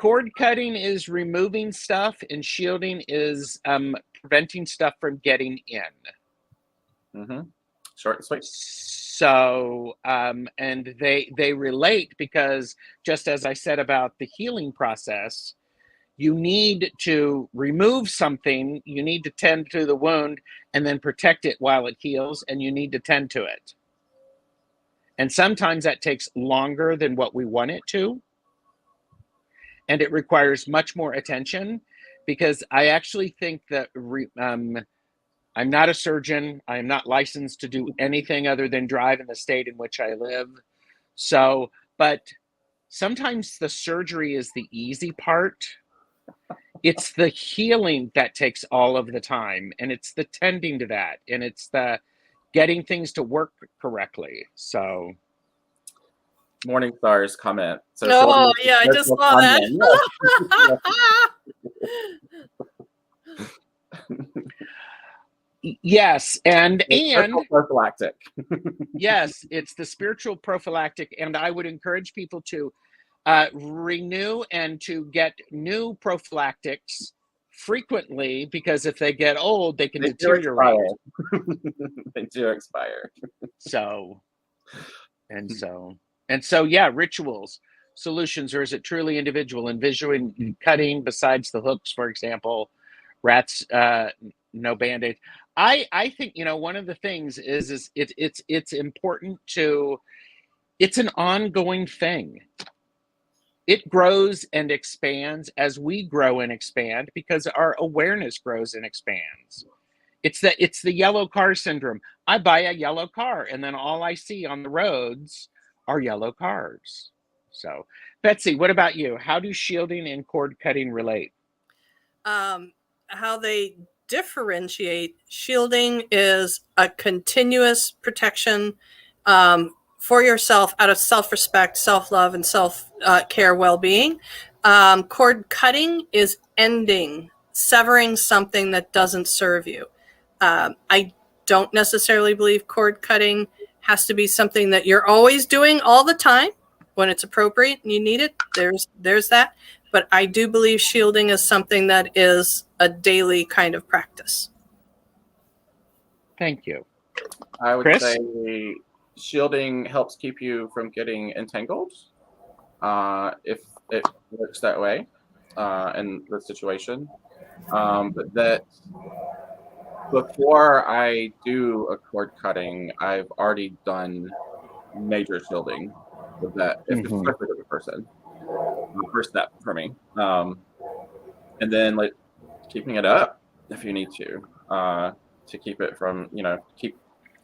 cord cutting is removing stuff, and shielding is preventing stuff from getting in. Mm-hmm. Short and sweet. So, and they relate because, just as I said about the healing process, you need to remove something, you need to tend to the wound and then protect it while it heals, and you need to tend to it. And sometimes that takes longer than what we want it to. And it requires much more attention, because I actually think that I'm not a surgeon. I am not licensed to do anything other than drive in the state in which I live. So, but sometimes the surgery is the easy part. It's the healing that takes all of the time, and it's the tending to that, and it's the getting things to work correctly. So, Morning Stars comment. So Oh, yeah, I just saw that. yes, and prophylactic. Yes, it's the spiritual prophylactic, and I would encourage people to renew and to get new prophylactics frequently, because if they get old, they can deteriorate. They do expire. So, yeah, rituals, solutions, or is it truly individual? And visual cutting, besides the hooks, for example, rats, no band-aid. I think, one of the things is it's important to, it's an ongoing thing. It grows and expands as we grow and expand, because our awareness grows and expands. It's the yellow car syndrome. I buy a yellow car, and then all I see on the roads are yellow cars. So, Betsy, what about you? How do shielding and cord cutting relate? How they differentiate: shielding is a continuous protection for yourself out of self-respect, self-love, and self-care, well-being. Cord cutting is ending, severing something that doesn't serve you. I don't necessarily believe cord cutting has to be something that you're always doing all the time. When it's appropriate and you need it, there's that. But I do believe shielding is something that is a daily kind of practice. Thank you. I would Chris? say shielding helps keep you from getting entangled, if it works that way in the situation. But that before I do a cord cutting, I've already done major shielding with that, especially with the person. First step for me. And then like keeping it up if you need to keep it from,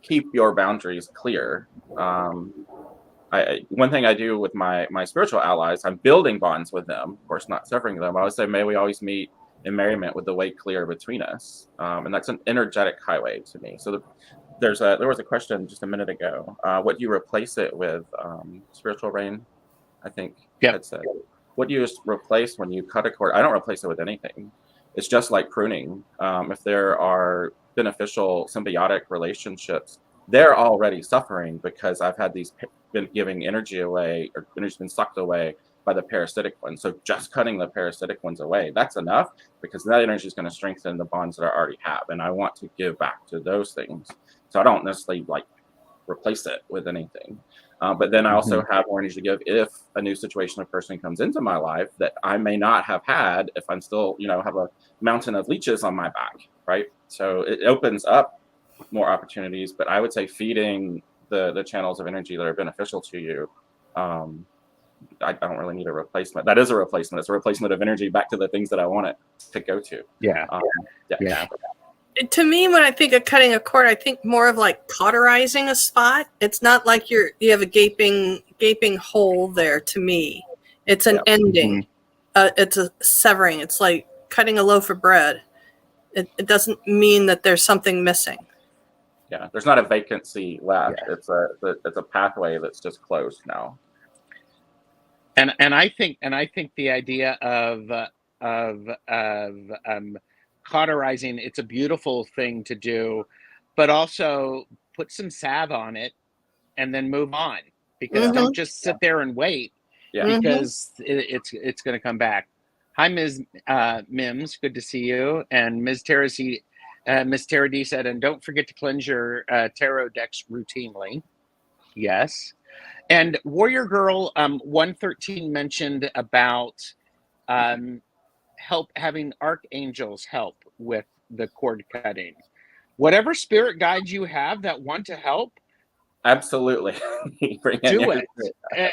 keep your boundaries clear. One thing I do with my spiritual allies, I'm building bonds with them, of course not severing them. I always say, may we always meet in merriment with the way clear between us. And that's an energetic highway to me. So there was a question just a minute ago. What do you replace it with? Spiritual rain, I think. Yep. Said. What do you replace when you cut a cord? I don't replace it with anything. It's just like pruning. If there are beneficial symbiotic relationships, they're already suffering because I've had these been giving energy away, or energy's been sucked away by the parasitic ones. So just cutting the parasitic ones away, that's enough, because that energy is going to strengthen the bonds that I already have. And I want to give back to those things. So I don't necessarily replace it with anything. But then I also have more energy to give if a new situation or person comes into my life that I may not have had if I'm still, have a mountain of leeches on my back, right? So it opens up more opportunities. But I would say feeding the channels of energy that are beneficial to you, I don't really need a replacement. That is a replacement. It's a replacement of energy back to the things that I want it to go to. Yeah. To me, when I think of cutting a cord, I think more of like cauterizing a spot. It's not like you have a gaping hole there. To me, it's an ending. It's a severing. It's like cutting a loaf of bread. It doesn't mean that there's something missing. Yeah, there's not a vacancy left. Yeah. It's a pathway that's just closed now. And I think the idea of cauterizing, it's a beautiful thing to do, but also put some salve on it and then move on, because don't just sit there and wait. because it's going to come back. Hi, Ms. Mims. Good to see you. And Ms. Miss Tara D said, and don't forget to cleanse your tarot decks routinely. Yes. And Warrior Girl 113 mentioned about having archangels help with the cord cutting. Whatever spirit guides you have that want to help, absolutely, do it.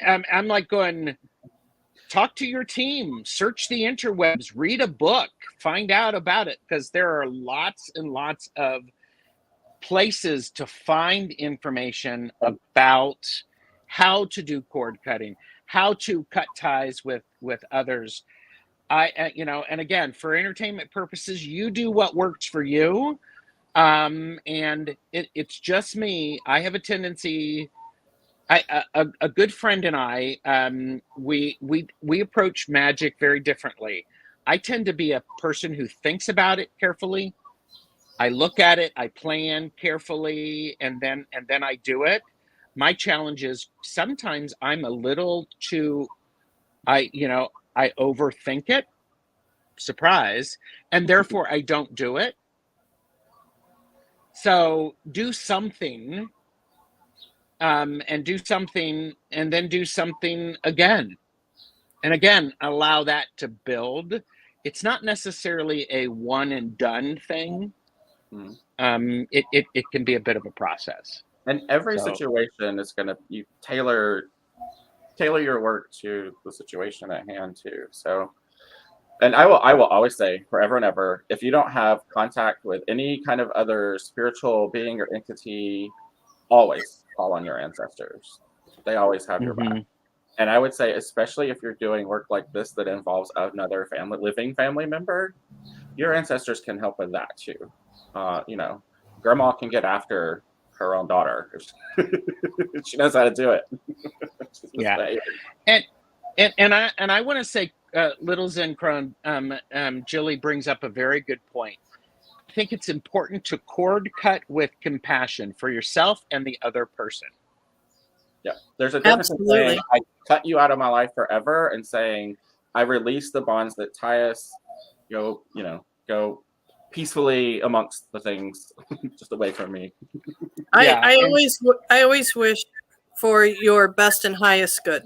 I'm like going, talk to your team, search the interwebs, read a book, find out about it, because there are lots and lots of places to find information about how to do cord cutting, how to cut ties with others. And again, for entertainment purposes, you do what works for you. And it's just me. I have a tendency. A good friend and I, we approach magic very differently. I tend to be a person who thinks about it carefully. I look at it, I plan carefully, and then I do it. My challenge is sometimes I'm a little too, I overthink it, surprise, and therefore I don't do it. So do something, and do something, and then do something again. And again, allow that to build. It's not necessarily a one and done thing. It can be a bit of a process. And every situation is going to, you tailor your work to the situation at hand too. So, and I will always say, forever and ever, if you don't have contact with any kind of other spiritual being or entity, always call on your ancestors. They always have your back. And I would say, especially if you're doing work like this that involves another living family member, your ancestors can help with that too. Grandma can get after her own daughter if she knows how to do it. Yeah. And I want to say, Little Zen Crone, Jilly brings up a very good point. I think it's important to cord cut with compassion for yourself and the other person. Yeah, there's a difference in saying I cut you out of my life forever and saying I release the bonds that tie us. Go peacefully amongst the things, just away from me. I always wish for your best and highest good.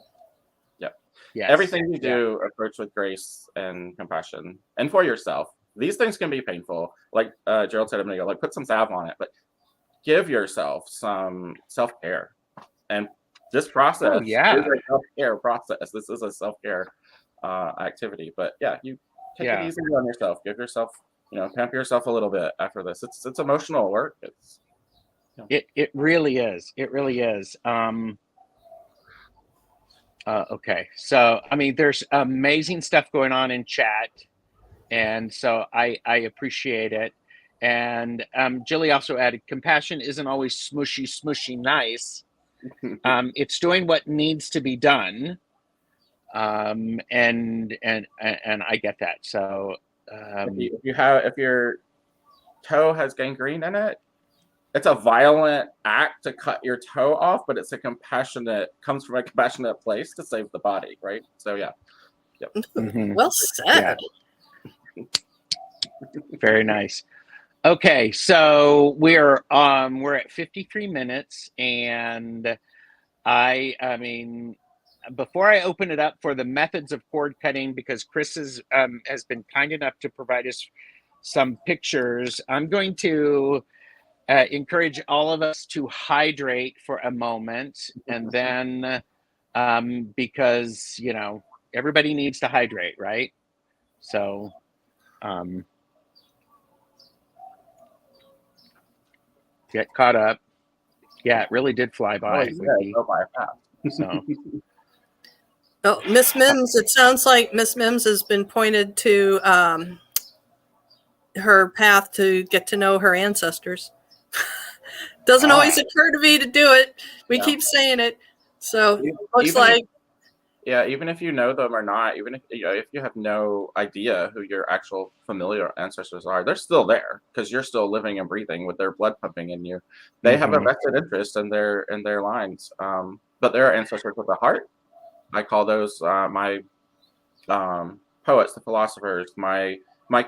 Yeah. Yes. Everything you do, approach with grace and compassion, and for yourself. These things can be painful. Like Gerald said a minute ago, like put some salve on it, but give yourself some self-care. And this process is a self-care process. This is a self-care activity. But you take it easy on yourself. Give yourself, pamper yourself a little bit after this. It's emotional work. It really is. It really is. Okay. So, I mean, there's amazing stuff going on in chat. And so I appreciate it. And Jilly also added, compassion isn't always smushy, nice. It's doing what needs to be done. And I get that. So if your toe has gangrene in it, it's a violent act to cut your toe off, but it's comes from a compassionate place to save the body, right? So Yep. Well said. Yeah. Very nice. Okay, so we're at 53 minutes, and I mean, before I open it up for the methods of cord cutting, because Chris has been kind enough to provide us some pictures, I'm going to encourage all of us to hydrate for a moment, and then because everybody needs to hydrate, right? So get caught up. Yeah, it really did fly by. So. Oh, Miss Mims, it sounds like Miss Mims has been pointed to her path to get to know her ancestors. Doesn't always occur to me to do it. We keep saying it. So looks like. Even if you know them or not, even if you have no idea who your actual familiar ancestors are, they're still there because you're still living and breathing with their blood pumping in you. They have a vested interest in their lines. But there are ancestors with a heart, I call those my poets, the philosophers, my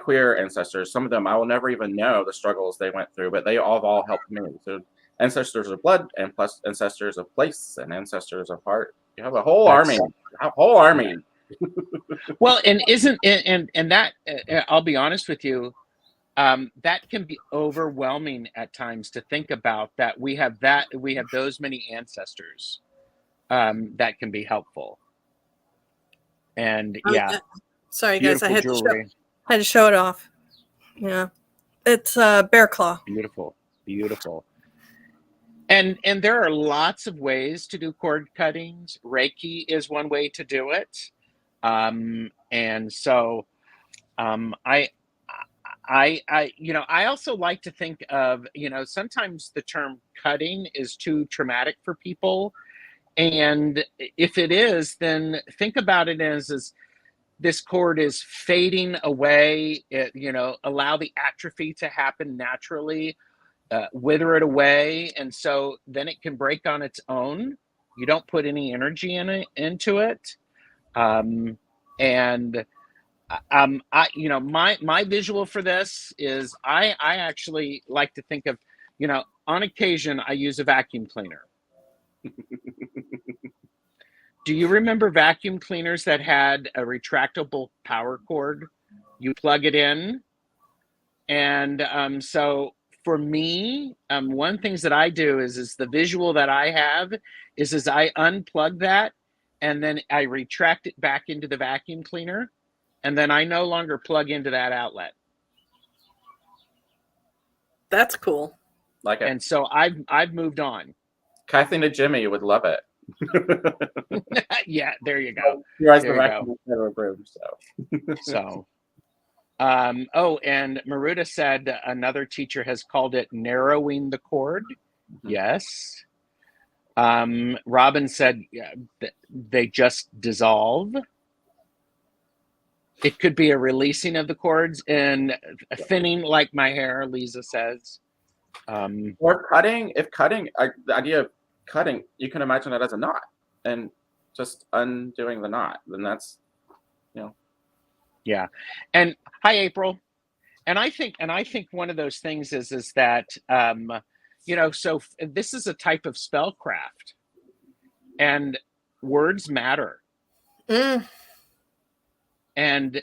queer ancestors. Some of them I will never even know the struggles they went through, but they all helped me. So ancestors of blood, and plus ancestors of place, and ancestors of heart. You have a whole army, a whole army. Well, and isn't and that I'll be honest with you, that can be overwhelming at times to think about that we have those many ancestors. That can be helpful. And yeah, sorry guys, I beautiful had jewelry. had to show it off. Yeah, it's bear claw. Beautiful, beautiful. And there are lots of ways to do cord cuttings. Reiki is one way to do it. And so I I also like to think of, sometimes the term cutting is too traumatic for people. And if it is, then think about it as this cord is fading away. Allow the atrophy to happen naturally, wither it away, and so then it can break on its own. You don't put any energy into it, and my visual for this is I actually like to think of, on occasion I use a vacuum cleaner. Do you remember vacuum cleaners that had a retractable power cord? You plug it in, and so for me, one things that I do is the visual that I have is I unplug that, and then I retract it back into the vacuum cleaner, and then I no longer plug into that outlet. That's cool. Like it. And so I've moved on. Kathy and Jimmy would love it. Yeah, there you go. There you go. Room, so. Oh, and Maruta said another teacher has called it narrowing the cord. Mm-hmm. Yes. Robin said they just dissolve. It could be a releasing of the cords and a thinning, like my hair, Lisa says. Or cutting. If cutting, the idea of cutting, you can imagine it as a knot and just undoing the knot. Then that's, Yeah. And hi, April. And I think one of those things is that, so this is a type of spellcraft, and words matter. And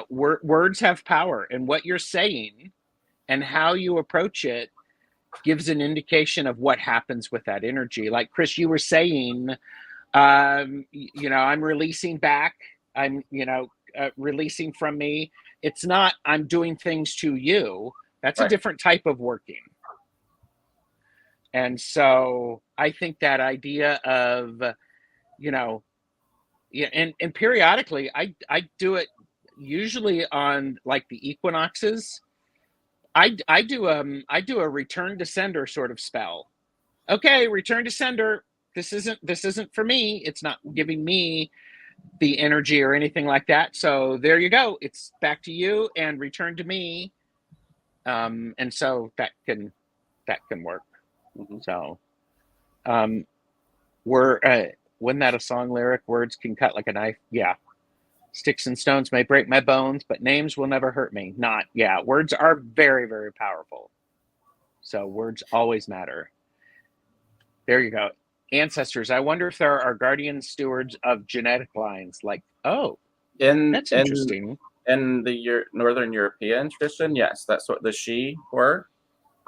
words have power, and what you're saying and how you approach it gives an indication of what happens with that energy. Like Chris, you were saying, I'm releasing back. I'm, releasing from me. It's not I'm doing things to you. That's right. A different type of working. And so I think that idea of, and periodically I do it usually on like the equinoxes. I do a return to sender sort of spell. Okay, return to sender. This isn't for me. It's not giving me the energy or anything like that. So there you go. It's back to you and return to me. And so that can work. Mm-hmm. So, wasn't that a song lyric? Words can cut like a knife. Yeah. Sticks and stones may break my bones, but names will never hurt me. Not, yeah. Words are very, very powerful. So words always matter. There you go. Ancestors. I wonder if there are guardian stewards of genetic lines. Like, that's interesting. In the Northern European tradition, yes, that's what the She were.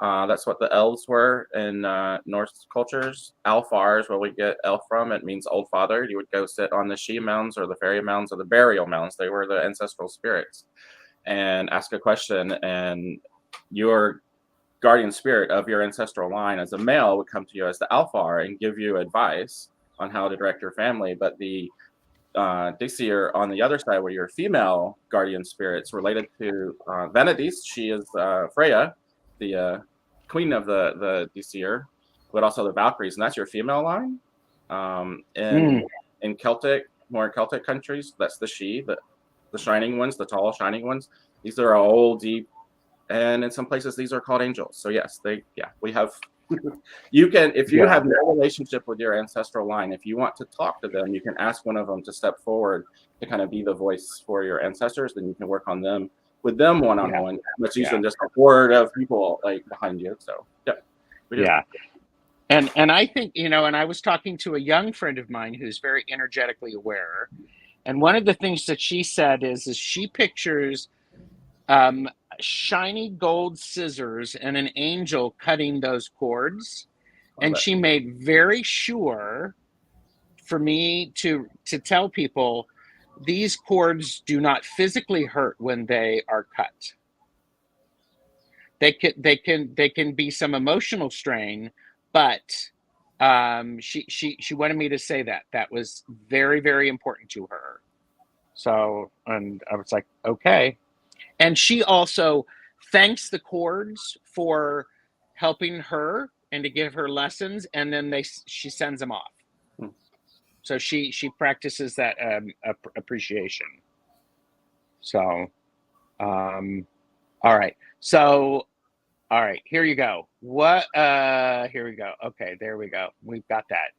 That's what the elves were in Norse cultures. Alfar is where we get elf from. It means old father. You would go sit on the She mounds or the fairy mounds or the burial mounds. They were the ancestral spirits, and ask a question, and your guardian spirit of your ancestral line as a male would come to you as the Alfar and give you advice on how to direct your family. But the Disir on the other side, where your female guardian spirits related to Vanadis, she is Freya, the queen of the Disir, but also the Valkyries, and that's your female line. In more Celtic countries, that's the She, the shining ones, the tall shining ones. These are all deep, and in some places these are called angels. So yes, we have You can, if you Yeah. have no relationship with your ancestral line, if you want to talk to them, you can ask one of them to step forward to kind of be the voice for your ancestors. Then you can work on them with them one-on-one. Much easier than just a horde of people like behind you. So yeah, we do. Yeah. And I think, and I was talking to a young friend of mine who's very energetically aware. And one of the things that she said is she pictures shiny gold scissors and an angel cutting those cords. And she made very sure for me to tell people these cords do not physically hurt when they are cut. They can be some emotional strain, but she wanted me to say that was very, very important to her. So, and I was like, okay. And she also thanks the cords for helping her and to give her lessons, and then she sends them off. So she practices that appreciation. So, all right. So, all right, here you go. Here we go. Okay, there we go. We've got that.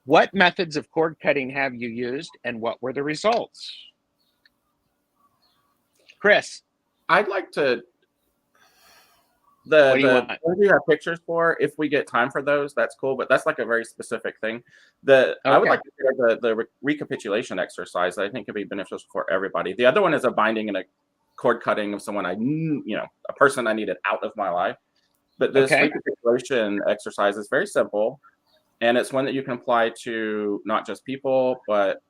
What methods of cord cutting have you used, and what were the results? Chris. I'd like to. What do you want? What do you have pictures for? If we get time for those, that's cool. But that's like a very specific thing. I would like to share the recapitulation exercise that I think could be beneficial for everybody. The other one is a binding and a cord cutting of someone a person I needed out of my life. But this recapitulation exercise is very simple, and it's one that you can apply to not just people, but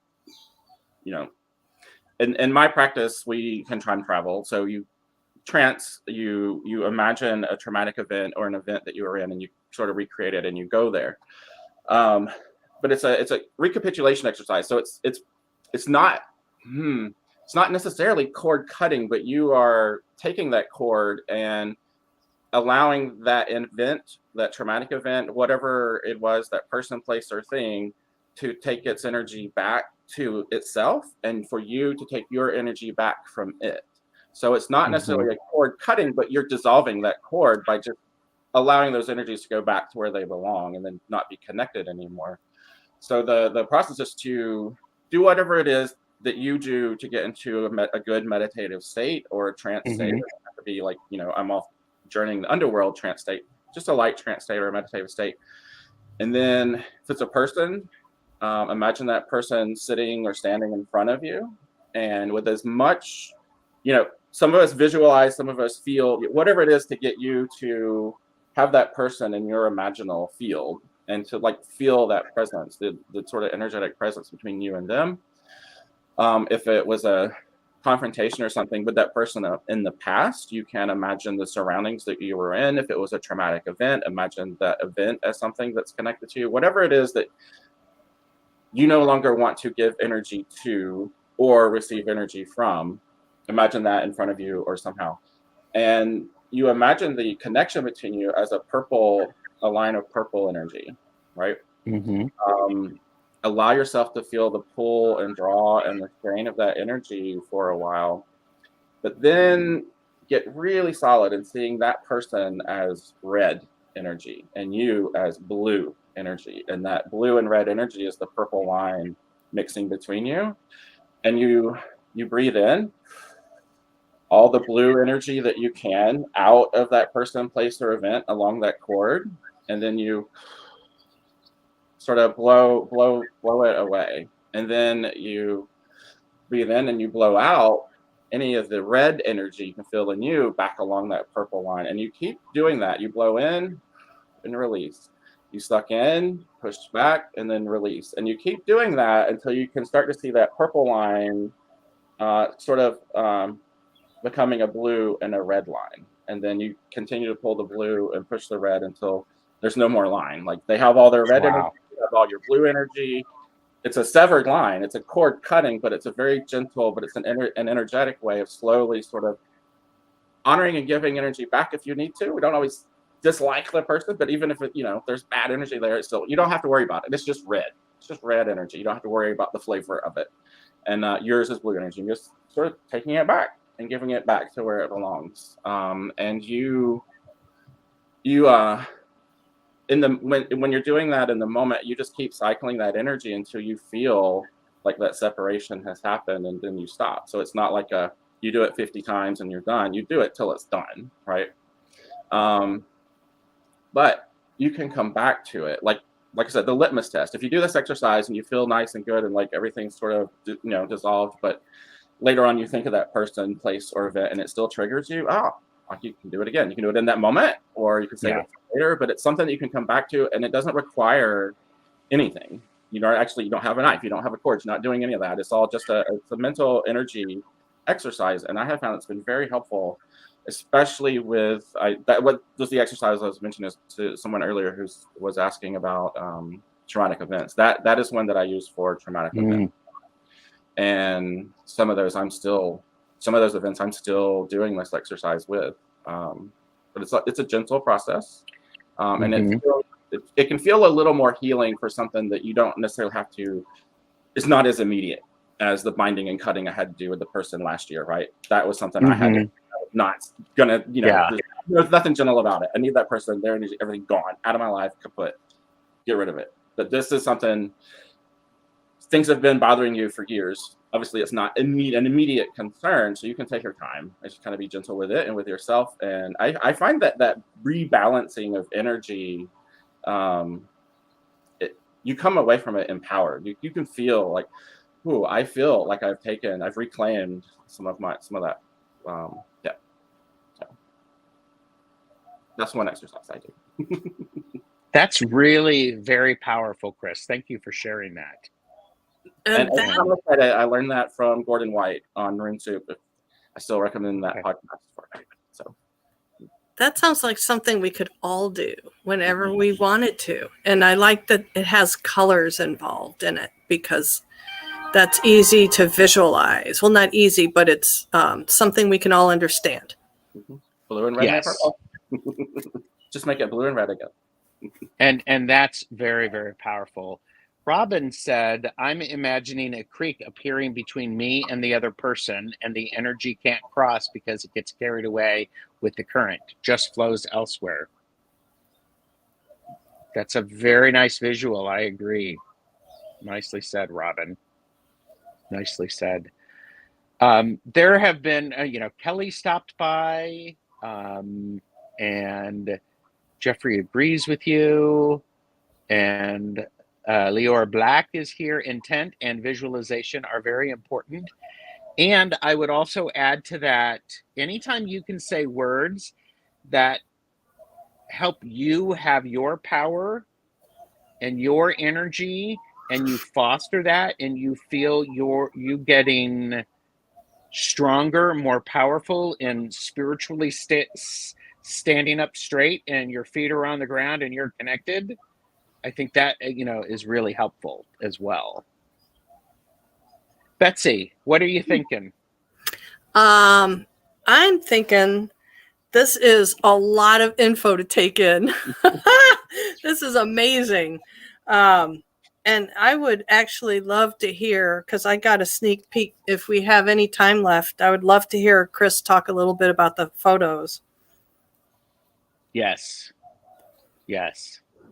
in my practice, we can time travel. So you imagine a traumatic event or an event that you were in, and you sort of recreate it and you go there. But it's a recapitulation exercise. So it's not necessarily cord cutting, but you are taking that cord and allowing that event, that traumatic event, whatever it was, that person, place, or thing, to take its energy back to itself, and for you to take your energy back from it. So it's not necessarily a cord cutting, but you're dissolving that cord by just allowing those energies to go back to where they belong and then not be connected anymore. So the process is to do whatever it is that you do to get into a good meditative state or a trance state. It doesn't have to be like, I'm off journeying the underworld trance state, just a light trance state or a meditative state. And then if it's a person, imagine that person sitting or standing in front of you, and with as much, some of us visualize, some of us feel, whatever it is to get you to have that person in your imaginal field and to feel that presence, the sort of energetic presence between you and them. If it was a confrontation or something with that person in the past, you can imagine the surroundings that you were in. If it was a traumatic event, imagine that event as something that's connected to you. Whatever it is that you no longer want to give energy to or receive energy from, imagine that in front of you or somehow. And you imagine the connection between you as a line of purple energy, right? Allow yourself to feel the pull and draw and the strain of that energy for a while, but then get really solid in seeing that person as red energy and you as blue energy. And that blue and red energy is the purple line mixing between you. And you breathe in all the blue energy that you can out of that person, place, or event along that cord, and then you sort of blow it away. And then you breathe in and you blow out any of the red energy you can feel in you back along that purple line. And you keep doing that. You blow in and release. You suck in, push back, and then release. And you keep doing that until you can start to see that purple line sort of becoming a blue and a red line. And then you continue to pull the blue and push the red until there's no more line. Like they have all their red energy, you have all your blue energy. It's a severed line. It's a cord cutting, but it's a very gentle, but it's an energetic way of slowly sort of honoring and giving energy back if you need to. We don't always dislike the person, but even if there's bad energy there, it's still, you don't have to worry about it. It's just red. It's just red energy. You don't have to worry about the flavor of it. And yours is blue energy. You're just sort of taking it back and giving it back to where it belongs. And you when you're doing that in the moment, you just keep cycling that energy until you feel like that separation has happened, and then you stop. So it's not like you do it 50 times and you're done. You do it till it's done, right? But you can come back to it. Like I said, the litmus test. If you do this exercise and you feel nice and good and like everything's sort of dissolved, but later on you think of that person, place, or event, and it still triggers you, you can do it again. You can do it in that moment, or you can save it for later, but it's something that you can come back to, and it doesn't require anything. You don't have a knife, you don't have a cord, you're not doing any of that. It's all just it's a mental energy exercise, and I have found it's been very helpful, especially with what was the exercise I was mentioning to someone earlier who was asking about traumatic events. That is one that I use for traumatic events, and some of those events I'm still doing this exercise with, but it's a gentle process, and it can feel a little more healing for something that you don't necessarily have to. It's not as immediate as the binding and cutting I had to do with the person last year, right? That was something I had to, not gonna, there's nothing gentle about it. I need that person, their energy, everything gone, out of my life, kaput, get rid of it. But this is something, things have been bothering you for years. Obviously, it's not an immediate concern, so you can take your time and just kind of be gentle with it and with yourself. And I find that rebalancing of energy, you come away from it empowered. You can feel like, ooh, I feel like I've reclaimed some of that. So that's one exercise I do. That's really very powerful, Chris. Thank you for sharing that. And I learned that from Gordon White on Rune Soup. I still recommend that podcast for everybody. So that sounds like something we could all do whenever we wanted to. And I like that it has colors involved in it, because that's easy to visualize. Well, not easy, but it's something we can all understand. Blue and red and purple. Just make it blue and red again. And that's very, very powerful. Robin said, I'm imagining a creek appearing between me and the other person, and the energy can't cross because it gets carried away with the current, just flows elsewhere. That's a very nice visual. I agree. Nicely said, Robin. Nicely said. There have been, Kelly stopped by, and Jeffrey agrees with you, and Leora Black is here. Intent and visualization are very important. And I would also add to that, anytime you can say words that help you have your power and your energy, and you foster that, and you feel you getting stronger, more powerful, and spiritually standing up straight, and your feet are on the ground and you're connected, I think that, is really helpful as well. Betsy, what are you thinking? I'm thinking this is a lot of info to take in. This is amazing. And I would actually love to hear, because I got a sneak peek, if we have any time left, I would love to hear Chris talk a little bit about the photos. Yes. All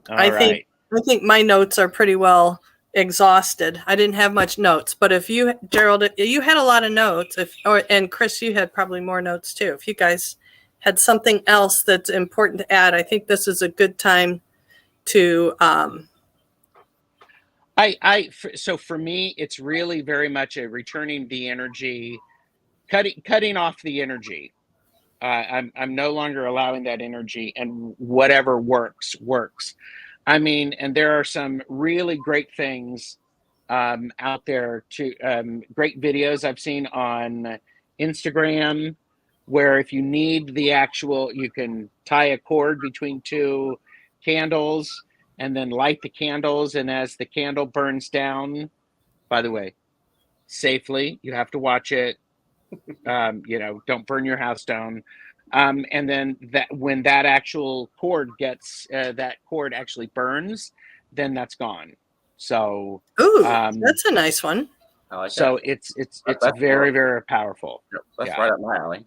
I right. think my notes are pretty well exhausted. I didn't have much notes, but if you, Gerald, you had a lot of notes, and Chris, you had probably more notes too. If you guys had something else that's important to add, I think this is a good time to. So for me, it's really very much a returning the energy, cutting off the energy. I'm no longer allowing that energy, and whatever works. I mean, and there are some really great things out there great videos I've seen on Instagram, where if you need the actual, you can tie a cord between two candles and then light the candles. And as the candle burns down, by the way, safely, you have to watch it. Don't burn your house down. And then when that actual cord actually burns, then that's gone. So, that's a nice one. I like so that. It's very, very powerful. That's right up my alley.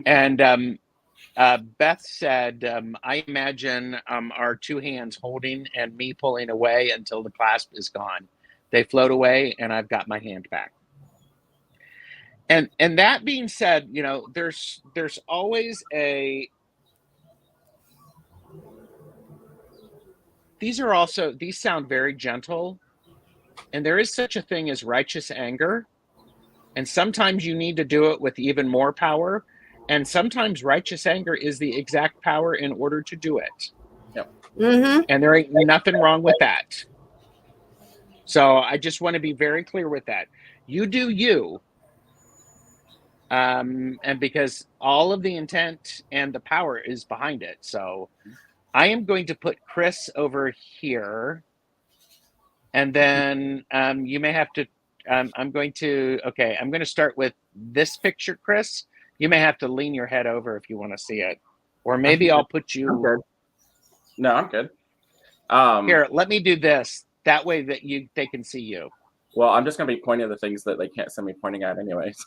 And Beth said, I imagine our two hands holding and me pulling away until the clasp is gone. They float away and I've got my hand back. And that being said, you know, there's always a these sound very gentle, and there is such a thing as righteous anger, and sometimes you need to do it with even more power, and sometimes righteous anger is the exact power in order to do it. Yep. Mm-hmm. And there ain't nothing wrong with that. So I just want to be very clear with that. You do you. And because all of the intent and the power is behind it. So I am going to put Chris over here. And then you may have to, I'm going to start with this picture, Chris. You may have to lean your head over if you want to see it. Or maybe I'll put you. I'm good. No, I'm good. Here, let me do this. That way that they can see you. Well, I'm just going to be pointing at the things that they can't see me pointing at anyways.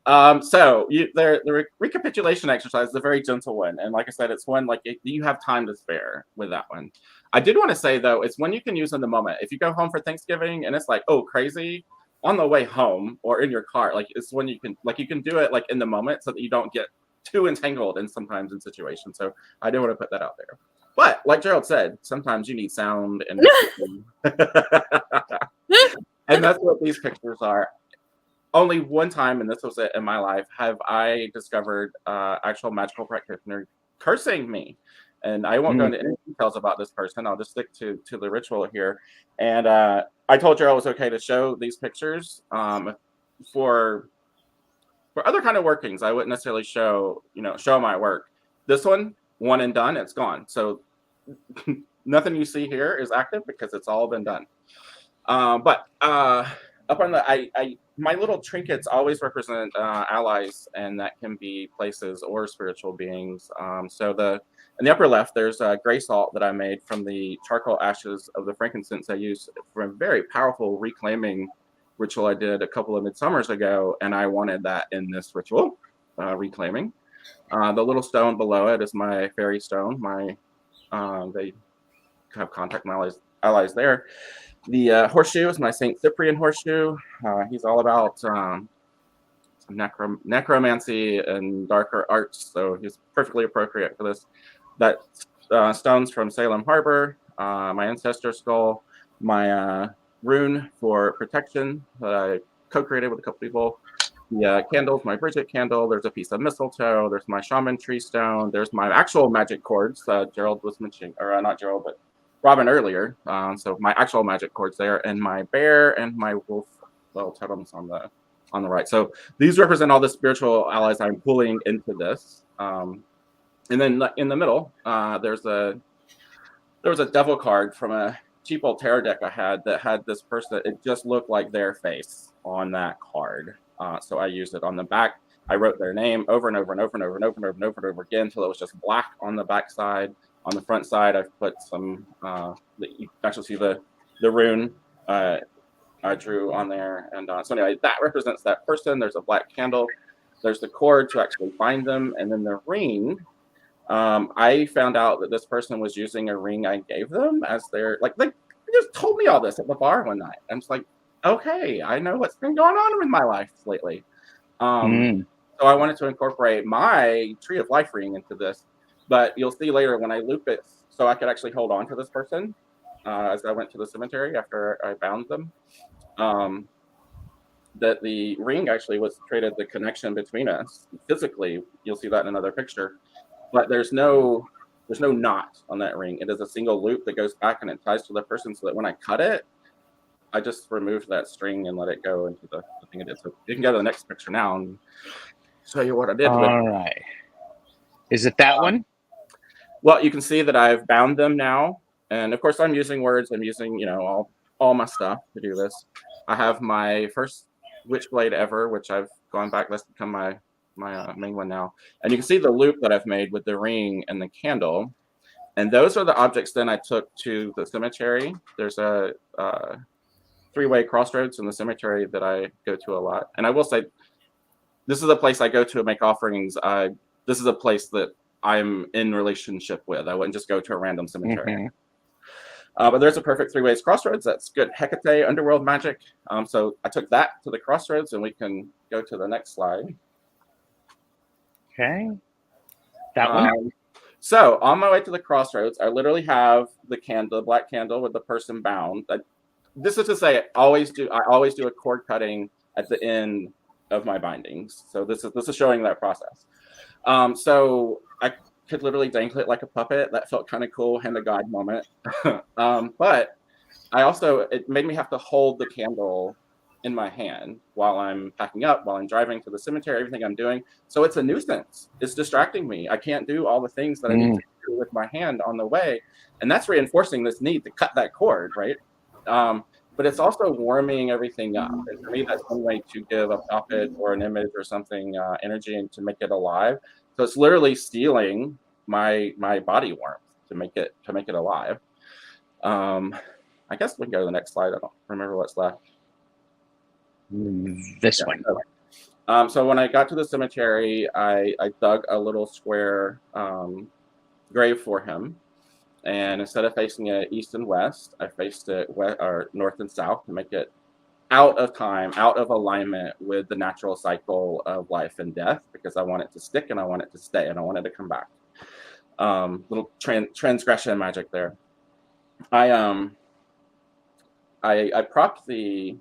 So the recapitulation exercise is a very gentle one. And like I said, it's one like you have time to spare with that one. I did want to say, though, it's one you can use in the moment. If you go home for Thanksgiving and it's like, oh, crazy, on the way home or in your car, like it's when you can do it like in the moment so that you don't get too entangled in situations. So I do want to put that out there. But like Gerald said, sometimes you need sound and and that's what these pictures are. Only one time, and this was it in my life, have I discovered actual magical practitioner cursing me. And I won't go into any details about this person. I'll just stick to the ritual here. And I told Gerald it was okay to show these pictures for other kind of workings. I wouldn't necessarily show my work. This one and done, it's gone. So nothing you see here is active because it's all been done. But up on my little trinkets always represent allies, and that can be places or spiritual beings. So in the upper left, there's gray salt that I made from the charcoal ashes of the frankincense I used for a very powerful reclaiming ritual I did a couple of midsummers ago, and I wanted that in this ritual, reclaiming. The little stone below it is my fairy stone. They have contact my allies there. The horseshoe is my St. Cyprian horseshoe. He's all about necromancy and darker arts, so he's perfectly appropriate for this. That stone's from Salem Harbor, my ancestor skull, my rune for protection that I co-created with a couple people. The candles, my Bridget candle. There's a piece of mistletoe. There's my shaman tree stone. There's my actual magic cords. Gerald was mentioning, or not Gerald, but Robin earlier. So my actual magic cords there, and my bear and my wolf little totems on the right. So these represent all the spiritual allies I'm pulling into this. And then in the middle, there was a devil card from a cheap old tarot deck I had that had this person. It just looked like their face on that card. So I used it on the back. I wrote their name over and over and over and over and over and over and over and over again until it was just black on the back side. On the front side, I've put some. You actually see the rune I drew on there, and so anyway, that represents that person. There's a black candle. There's the cord to actually find them, and then the ring. I found out that this person was using a ring I gave them as their they just told me all this at the bar one night. I'm just like, okay, I know what's been going on in my life lately. So I wanted to incorporate my Tree of Life ring into this, but you'll see later when I loop it, so I could actually hold on to this person as I went to the cemetery after I bound them. That the ring actually was created the connection between us physically. You'll see that in another picture. But there's no knot on that ring. It is a single loop that goes back and it ties to the person, so that when I cut it, I just removed that string and let it go into the thing it did. So you can go to the next picture now and show you what I did. All right. Is it that one? Well, you can see that I've bound them now. And of course I'm using words. I'm using, all my stuff to do this. I have my first Witchblade ever, which I've gone back. That's become my main one now. And you can see the loop that I've made with the ring and the candle. And those are the objects then I took to the cemetery. There's a three-way crossroads in the cemetery that I go to a lot. And I will say, this is a place I go to make offerings. This is a place that I'm in relationship with. I wouldn't just go to a random cemetery. Mm-hmm. But there's a perfect three-ways crossroads. That's good Hecate underworld magic. So I took that to the crossroads, and we can go to the next slide. Okay. That one. So on my way to the crossroads, I literally have the black candle with the person bound. This is to say, I always do a cord cutting at the end of my bindings. So this is showing that process. So I could literally dangle it like a puppet. That felt kind of cool, hand of God moment. But it made me have to hold the candle in my hand while I'm packing up, while I'm driving to the cemetery, everything I'm doing. So it's a nuisance. It's distracting me. I can't do all the things that I need to do with my hand on the way. And that's reinforcing this need to cut that cord, right? But it's also warming everything up. And for me, that's one way to give a puppet or an image or something energy and to make it alive. So it's literally stealing my body warmth to make it alive. I guess we can go to the next slide. I don't remember what's left. This one. Okay. So when I got to the cemetery, I dug a little square grave for him. And instead of facing it east and west, I faced it north and south to make it out of time, out of alignment with the natural cycle of life and death, because I want it to stick and I want it to stay and I want it to come back. Little transgression magic there. I propped the.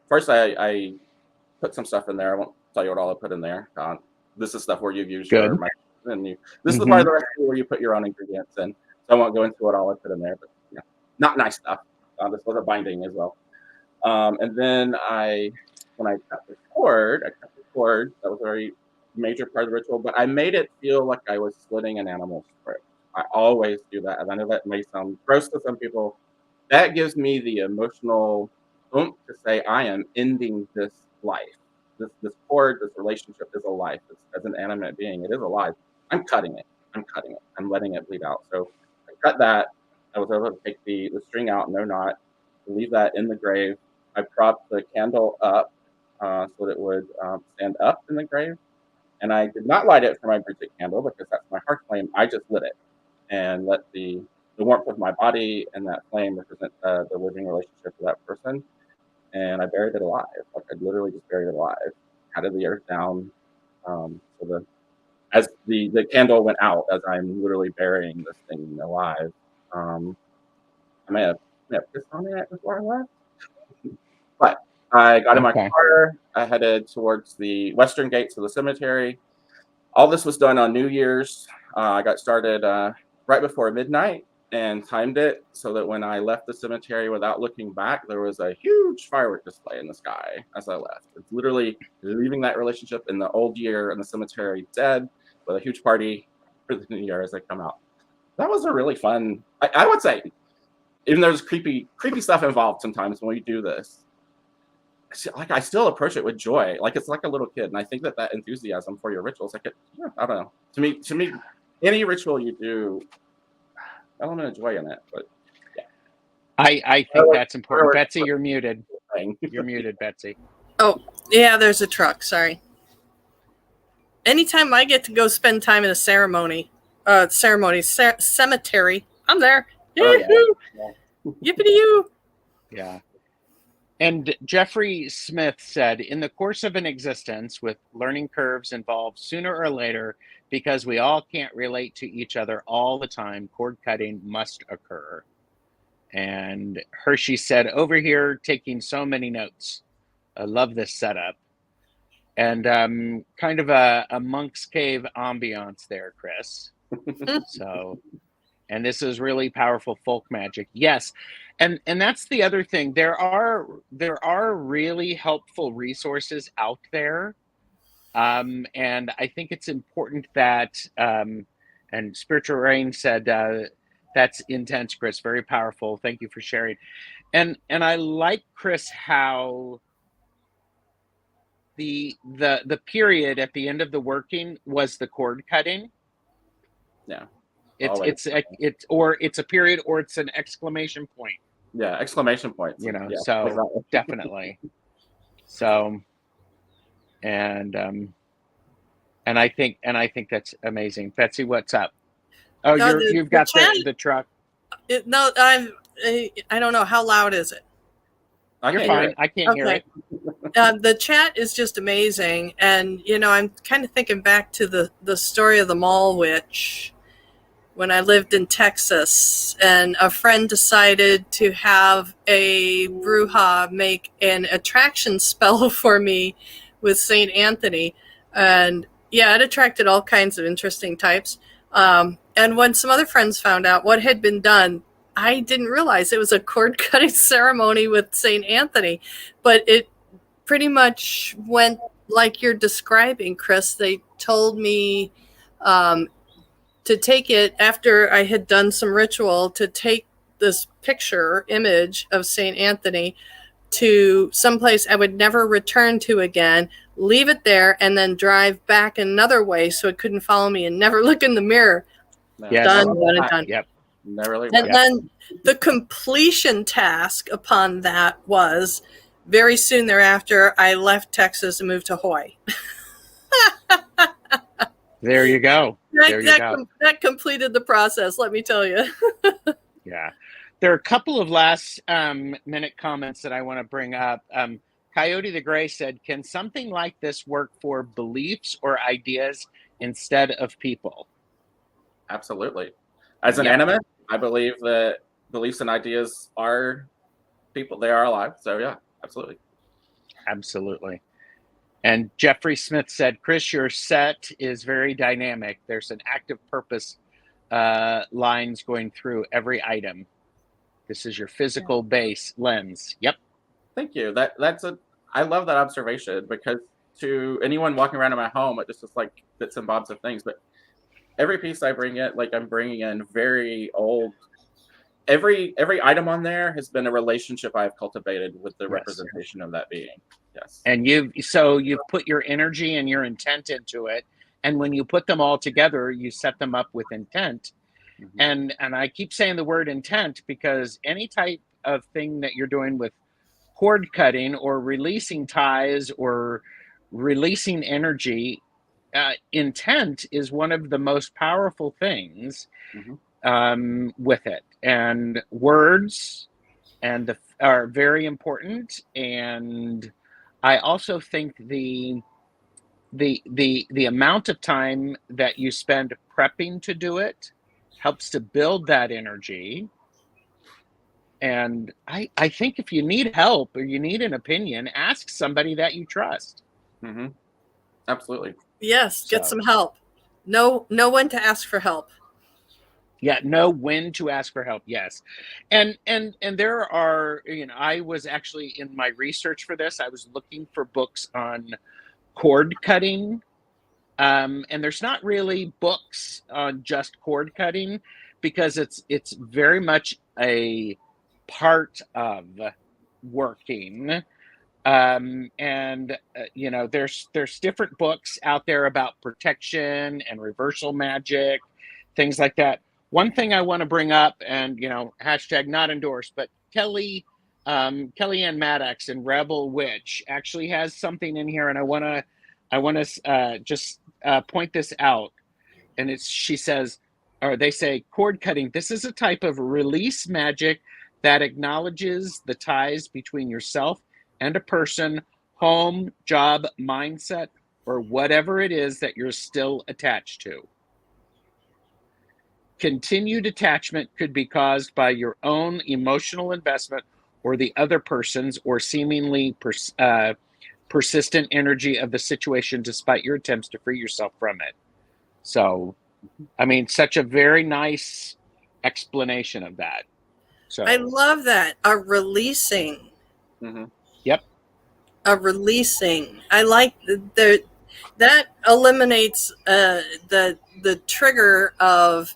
First I put some stuff in there. I won't tell you what all I put in there. This is stuff where you've used your. This is the part of the recipe where you put your own ingredients in. So I won't go into what all I put in there, but not nice stuff. This was a binding as well. And then when I cut the cord. That was a very major part of the ritual, but I made it feel like I was slitting an animal's throat. I always do that, and I know that may sound gross to some people. That gives me the emotional oomph to say I am ending this life. This cord, this relationship is a life. As an animate being, it is alive. I'm cutting it. I'm letting it bleed out. So I cut that. I was able to take the string out, no knot, leave that in the grave. I propped the candle up so that it would stand up in the grave. And I did not light it for my Bridget candle because that's my hearth flame. I just lit it and let the warmth of my body and that flame represent the living relationship with that person. And I buried it alive. Like I literally just buried it alive. Patted the earth down. As the candle went out, as I'm literally burying this thing alive. I may have pissed on it before I left. But I got in my car. I headed towards the western gates of the cemetery. All this was done on New Year's. I got started right before midnight and timed it so that when I left the cemetery without looking back, there was a huge firework display in the sky as I left. It's literally leaving that relationship in the old year in the cemetery dead with a huge party for the new year as I come out. That was a really fun, I would say, even though there's creepy stuff involved sometimes when we do this, I still approach it with joy. Like it's like a little kid. And I think that enthusiasm for your rituals, I don't know. To me, any ritual you do, element of joy in it. But yeah. I think that's important. Betsy, you're muted. You're muted, Betsy. Oh, yeah, there's a truck. Sorry. Anytime I get to go spend time in a cemetery, I'm there. Yahoo! Yippity-yoo! Yeah. And Jeffrey Smith said, in the course of an existence with learning curves involved sooner or later, because we all can't relate to each other all the time, cord cutting must occur. And Hershey said, over here taking so many notes. I love this setup. And kind of a monk's cave ambiance there, Chris. So, and this is really powerful folk magic. Yes. And that's the other thing. There are really helpful resources out there. And I think it's important that, and Spiritual Rain said, that's intense, Chris, very powerful. Thank you for sharing. And I like, Chris, how the period at the end of the working was the cord cutting. Yeah. It's a period or it's an exclamation point. Yeah, exclamation points. You know, yeah, so exactly. Definitely. So, and I think that's amazing. Betsy, what's up? Oh, No, you've the got chat. the truck. No, I don't know how loud is it. I You're can't hear fine. it. I can't hear Okay. it. The chat is just amazing, and I'm kind of thinking back to the story of the mall witch when I lived in Texas, and a friend decided to have a bruja make an attraction spell for me with Saint Anthony, and yeah, it attracted all kinds of interesting types. And when some other friends found out what had been done, I didn't realize it was a cord cutting ceremony with Saint Anthony, but it pretty much went like you're describing, Chris. They told me to take it after I had done some ritual, to take this picture image of St. Anthony to someplace I would never return to again, leave it there, and then drive back another way so it couldn't follow me and never look in the mirror. No, Yes. Done, never done, and back. done. Yep. Never leave And back. then the completion task upon that was very soon thereafter, I left Texas and moved to Hawaii. There you go. There you go. That completed the process, let me tell you. Yeah. There are a couple of last minute comments that I want to bring up. Coyote the Gray said, can something like this work for beliefs or ideas instead of people? Absolutely. As an Yep. animist, I believe that beliefs and ideas are people. They are alive. So yeah, absolutely. Absolutely. And Jeffrey Smith said, Chris, your set is very dynamic. There's an active purpose lines going through every item. This is your physical base lens. Yep. Thank you. I love that observation, because to anyone walking around in my home, it just is like bits and bobs of things. But every piece I bring in, like I'm bringing in very old. Every item on there has been a relationship I've cultivated with the representation of that being. Yes. And you've put your energy and your intent into it. And when you put them all together, you set them up with intent. Mm-hmm. And I keep saying the word intent because any type of thing that you're doing with cord cutting or releasing ties or releasing energy, intent is one of the most powerful things with it. And words are very important. And I also think the amount of time that you spend prepping to do it helps to build that energy. And I think if you need help or you need an opinion, ask somebody that you trust. Mm-hmm. Absolutely. Yes, get some help. Know when to ask for help. Yeah, know when to ask for help. Yes. And there are, I was actually in my research for this, I was looking for books on cord cutting. And there's not really books on just cord cutting because it's very much a part of working. There's different books out there about protection and reversal magic, things like that. One thing I want to bring up, and hashtag not endorsed, but Kellyanne Maddox in Rebel Witch actually has something in here, and I want to just point this out. And she says, or they say, cord cutting. This is a type of release magic that acknowledges the ties between yourself and a person, home, job, mindset, or whatever it is that you're still attached to. Continued attachment could be caused by your own emotional investment or the other person's, or seemingly persistent energy of the situation despite your attempts to free yourself from it. So, I mean, such a very nice explanation of that. So I love that. A releasing. Mm-hmm. Yep. A releasing. I like that eliminates the trigger of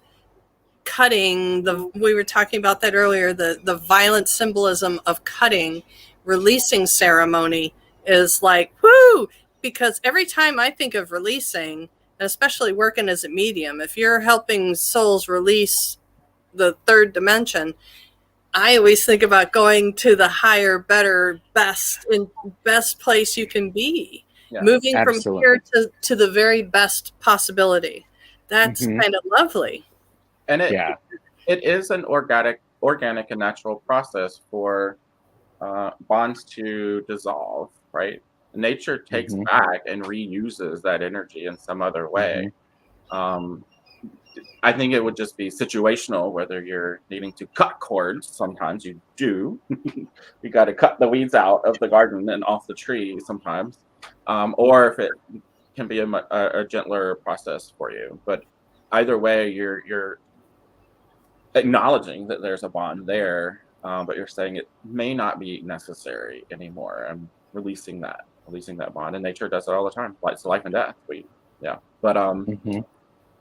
cutting. We were talking about that earlier. The violent symbolism of cutting. Releasing ceremony is like whoo, because every time I think of releasing, and especially working as a medium, if you're helping souls release the third dimension, I always think about going to the higher, better, best place you can be. Yeah. Moving from Absolutely. here to the very best possibility. That's Mhm. kind of lovely. And Yeah. it is an organic and natural process for bonds to dissolve, right? Nature takes Mhm. back and reuses that energy in some other way. Mhm. Um, I think it would just be situational, whether you're needing to cut cords. Sometimes you do. You got to cut the weeds out of the garden and off the tree sometimes, or if it can be a gentler process for you. But either way, you're acknowledging that there's a bond there, but you're saying it may not be necessary anymore. And releasing that bond. And nature does it all the time. Like, it's life and death. Yeah. But Mhm.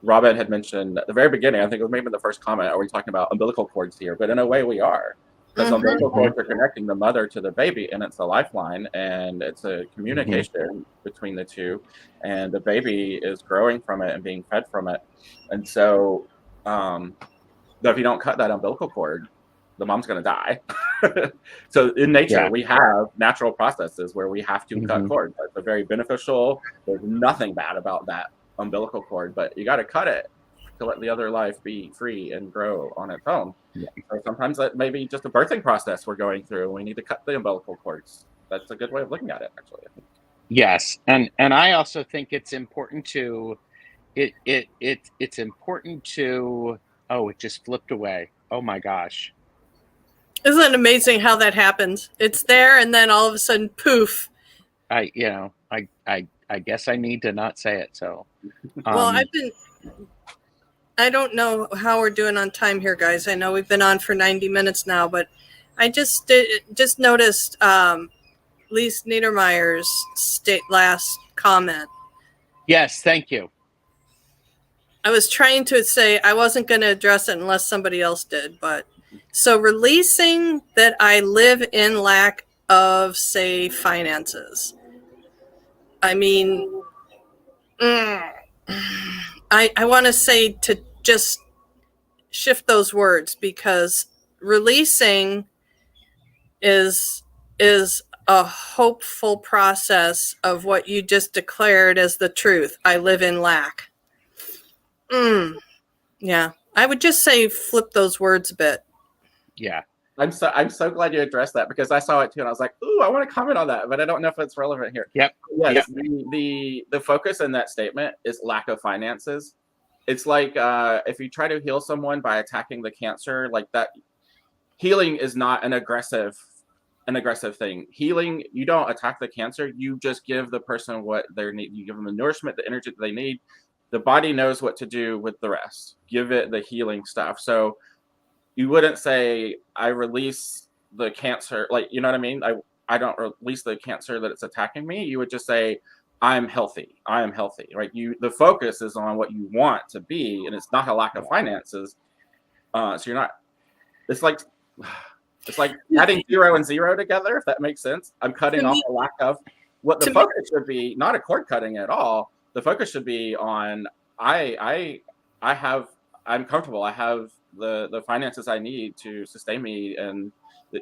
Robin had mentioned at the very beginning, I think it was maybe the first comment, are we talking about umbilical cords here? But in a way we are. Because Mhm. umbilical Mhm. cords are connecting the mother to the baby, and it's a lifeline, and it's a Mhm. communication between the two, and the baby is growing from it and being fed from it. And so if you don't cut that umbilical cord, the mom's going to die. So in nature, Yeah. we have natural processes where we have to cut Mhm. cords. It's very beneficial. There's nothing bad about that umbilical cord, but you got to cut it to let the other life be free and grow on its own. Yeah. So sometimes that may be just a birthing process we're going through. We need to cut the umbilical cords. That's a good way of looking at it, actually. Yes, and I also think it's important to it's important to. Oh, it just flipped away. Oh my gosh. Isn't it amazing how that happens? It's there, and then all of a sudden, poof. I guess I need to not say it. So, Well, um, I don't know how we're doing on time here, guys. I know we've been on for 90 minutes now, but I just noticed Lise Niedermeyer's last comment. yes, thank you. I was trying to say I wasn't going to address it unless somebody else did, but so releasing that I live in lack of, say, finances. I mean, I want to say to just shift those words, because releasing is a hopeful process of what you just declared as the truth. I live in lack. Yeah, I would just say flip those words a bit. Yeah. I'm so glad you addressed that, because I saw it too and I was like, ooh, I want to comment on that, but I don't know if it's relevant here. Yep. Yes, Yep. the focus in that statement is lack of finances. It's like if you try to heal someone by attacking the cancer, like that, healing is not an aggressive thing. Healing, you don't attack the cancer, you just give the person what they need. You give them the nourishment, the energy that they need. The body knows what to do with the rest. Give it the healing stuff. So you wouldn't say, I release the cancer, like, you know what I mean? I don't release the cancer that it's attacking me. You would just say, I'm healthy, right? The focus is on what you want to be, and it's not a lack of finances. So you're not, it's like adding 0 and 0 together, if that makes sense. I'm cutting off a lack of. What the focus should be, not a cord cutting at all. The focus should be on, I'm comfortable. I have the finances I need to sustain me, and the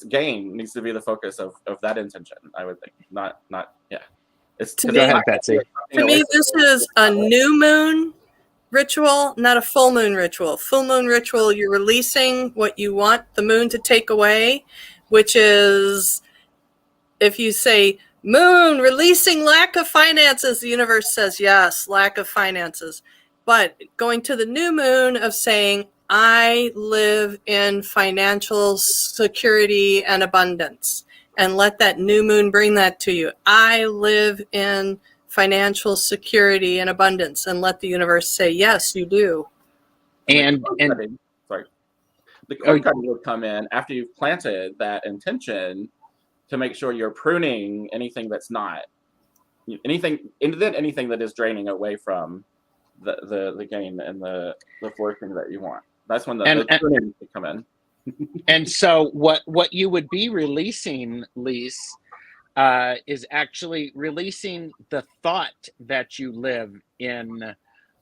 gain needs to be the focus of that intention. I would think, not yeah. It's To Go me, ahead, Betsy. this is a new moon ritual, not a full moon ritual. Full moon ritual, you're releasing what you want the moon to take away, which is, if you say, moon, releasing lack of finances, the universe says, yes, lack of finances. But going to the new moon of saying, I live in financial security and abundance, and let that new moon bring that to you. I live in financial security and abundance, and let the universe say, yes, you do. And the cord cutting would come in after you've planted that intention, to make sure you're pruning anything that's not anything that is draining away from the gain and the flourishing that you want. That's when the pruning would come in. And so what you would be releasing, Lise, is actually releasing the thought that you live in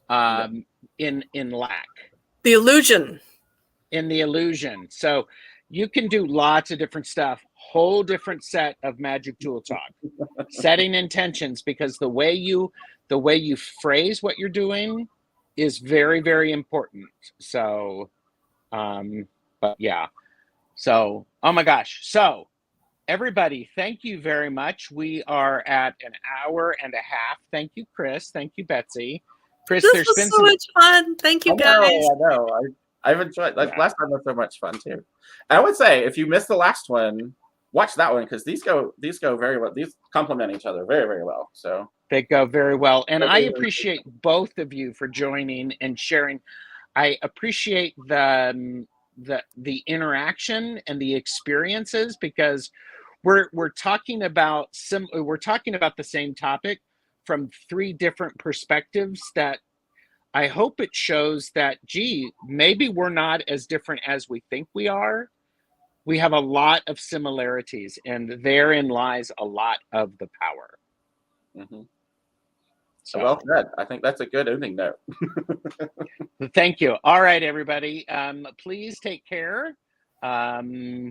lack. The illusion. in the illusion. So you can do lots of different stuff, whole different set of magic tool talk, setting intentions, because the way you phrase what you're doing is very, very important. So, but yeah. So, oh my gosh. So everybody, thank you very much. We are at an hour and a half. Thank you, Chris. Thank you, Betsy. Chris, This there's was been so some. much fun. Thank you, guys. I know. I've enjoyed. Like last time was so much fun too. And I would say if you missed the last one, watch that one because these go very well. These complement each other very, very well. So They go very well, and I appreciate both of you for joining and sharing. I appreciate the interaction and the experiences, because we're talking about the same topic from 3 different perspectives. That I hope it shows that, gee, maybe we're not as different as we think we are. We have a lot of similarities, and therein lies a lot of the power. Mm-hmm. So well said. I think that's a good ending note. Thank you. All right, everybody. Please take care. Bye.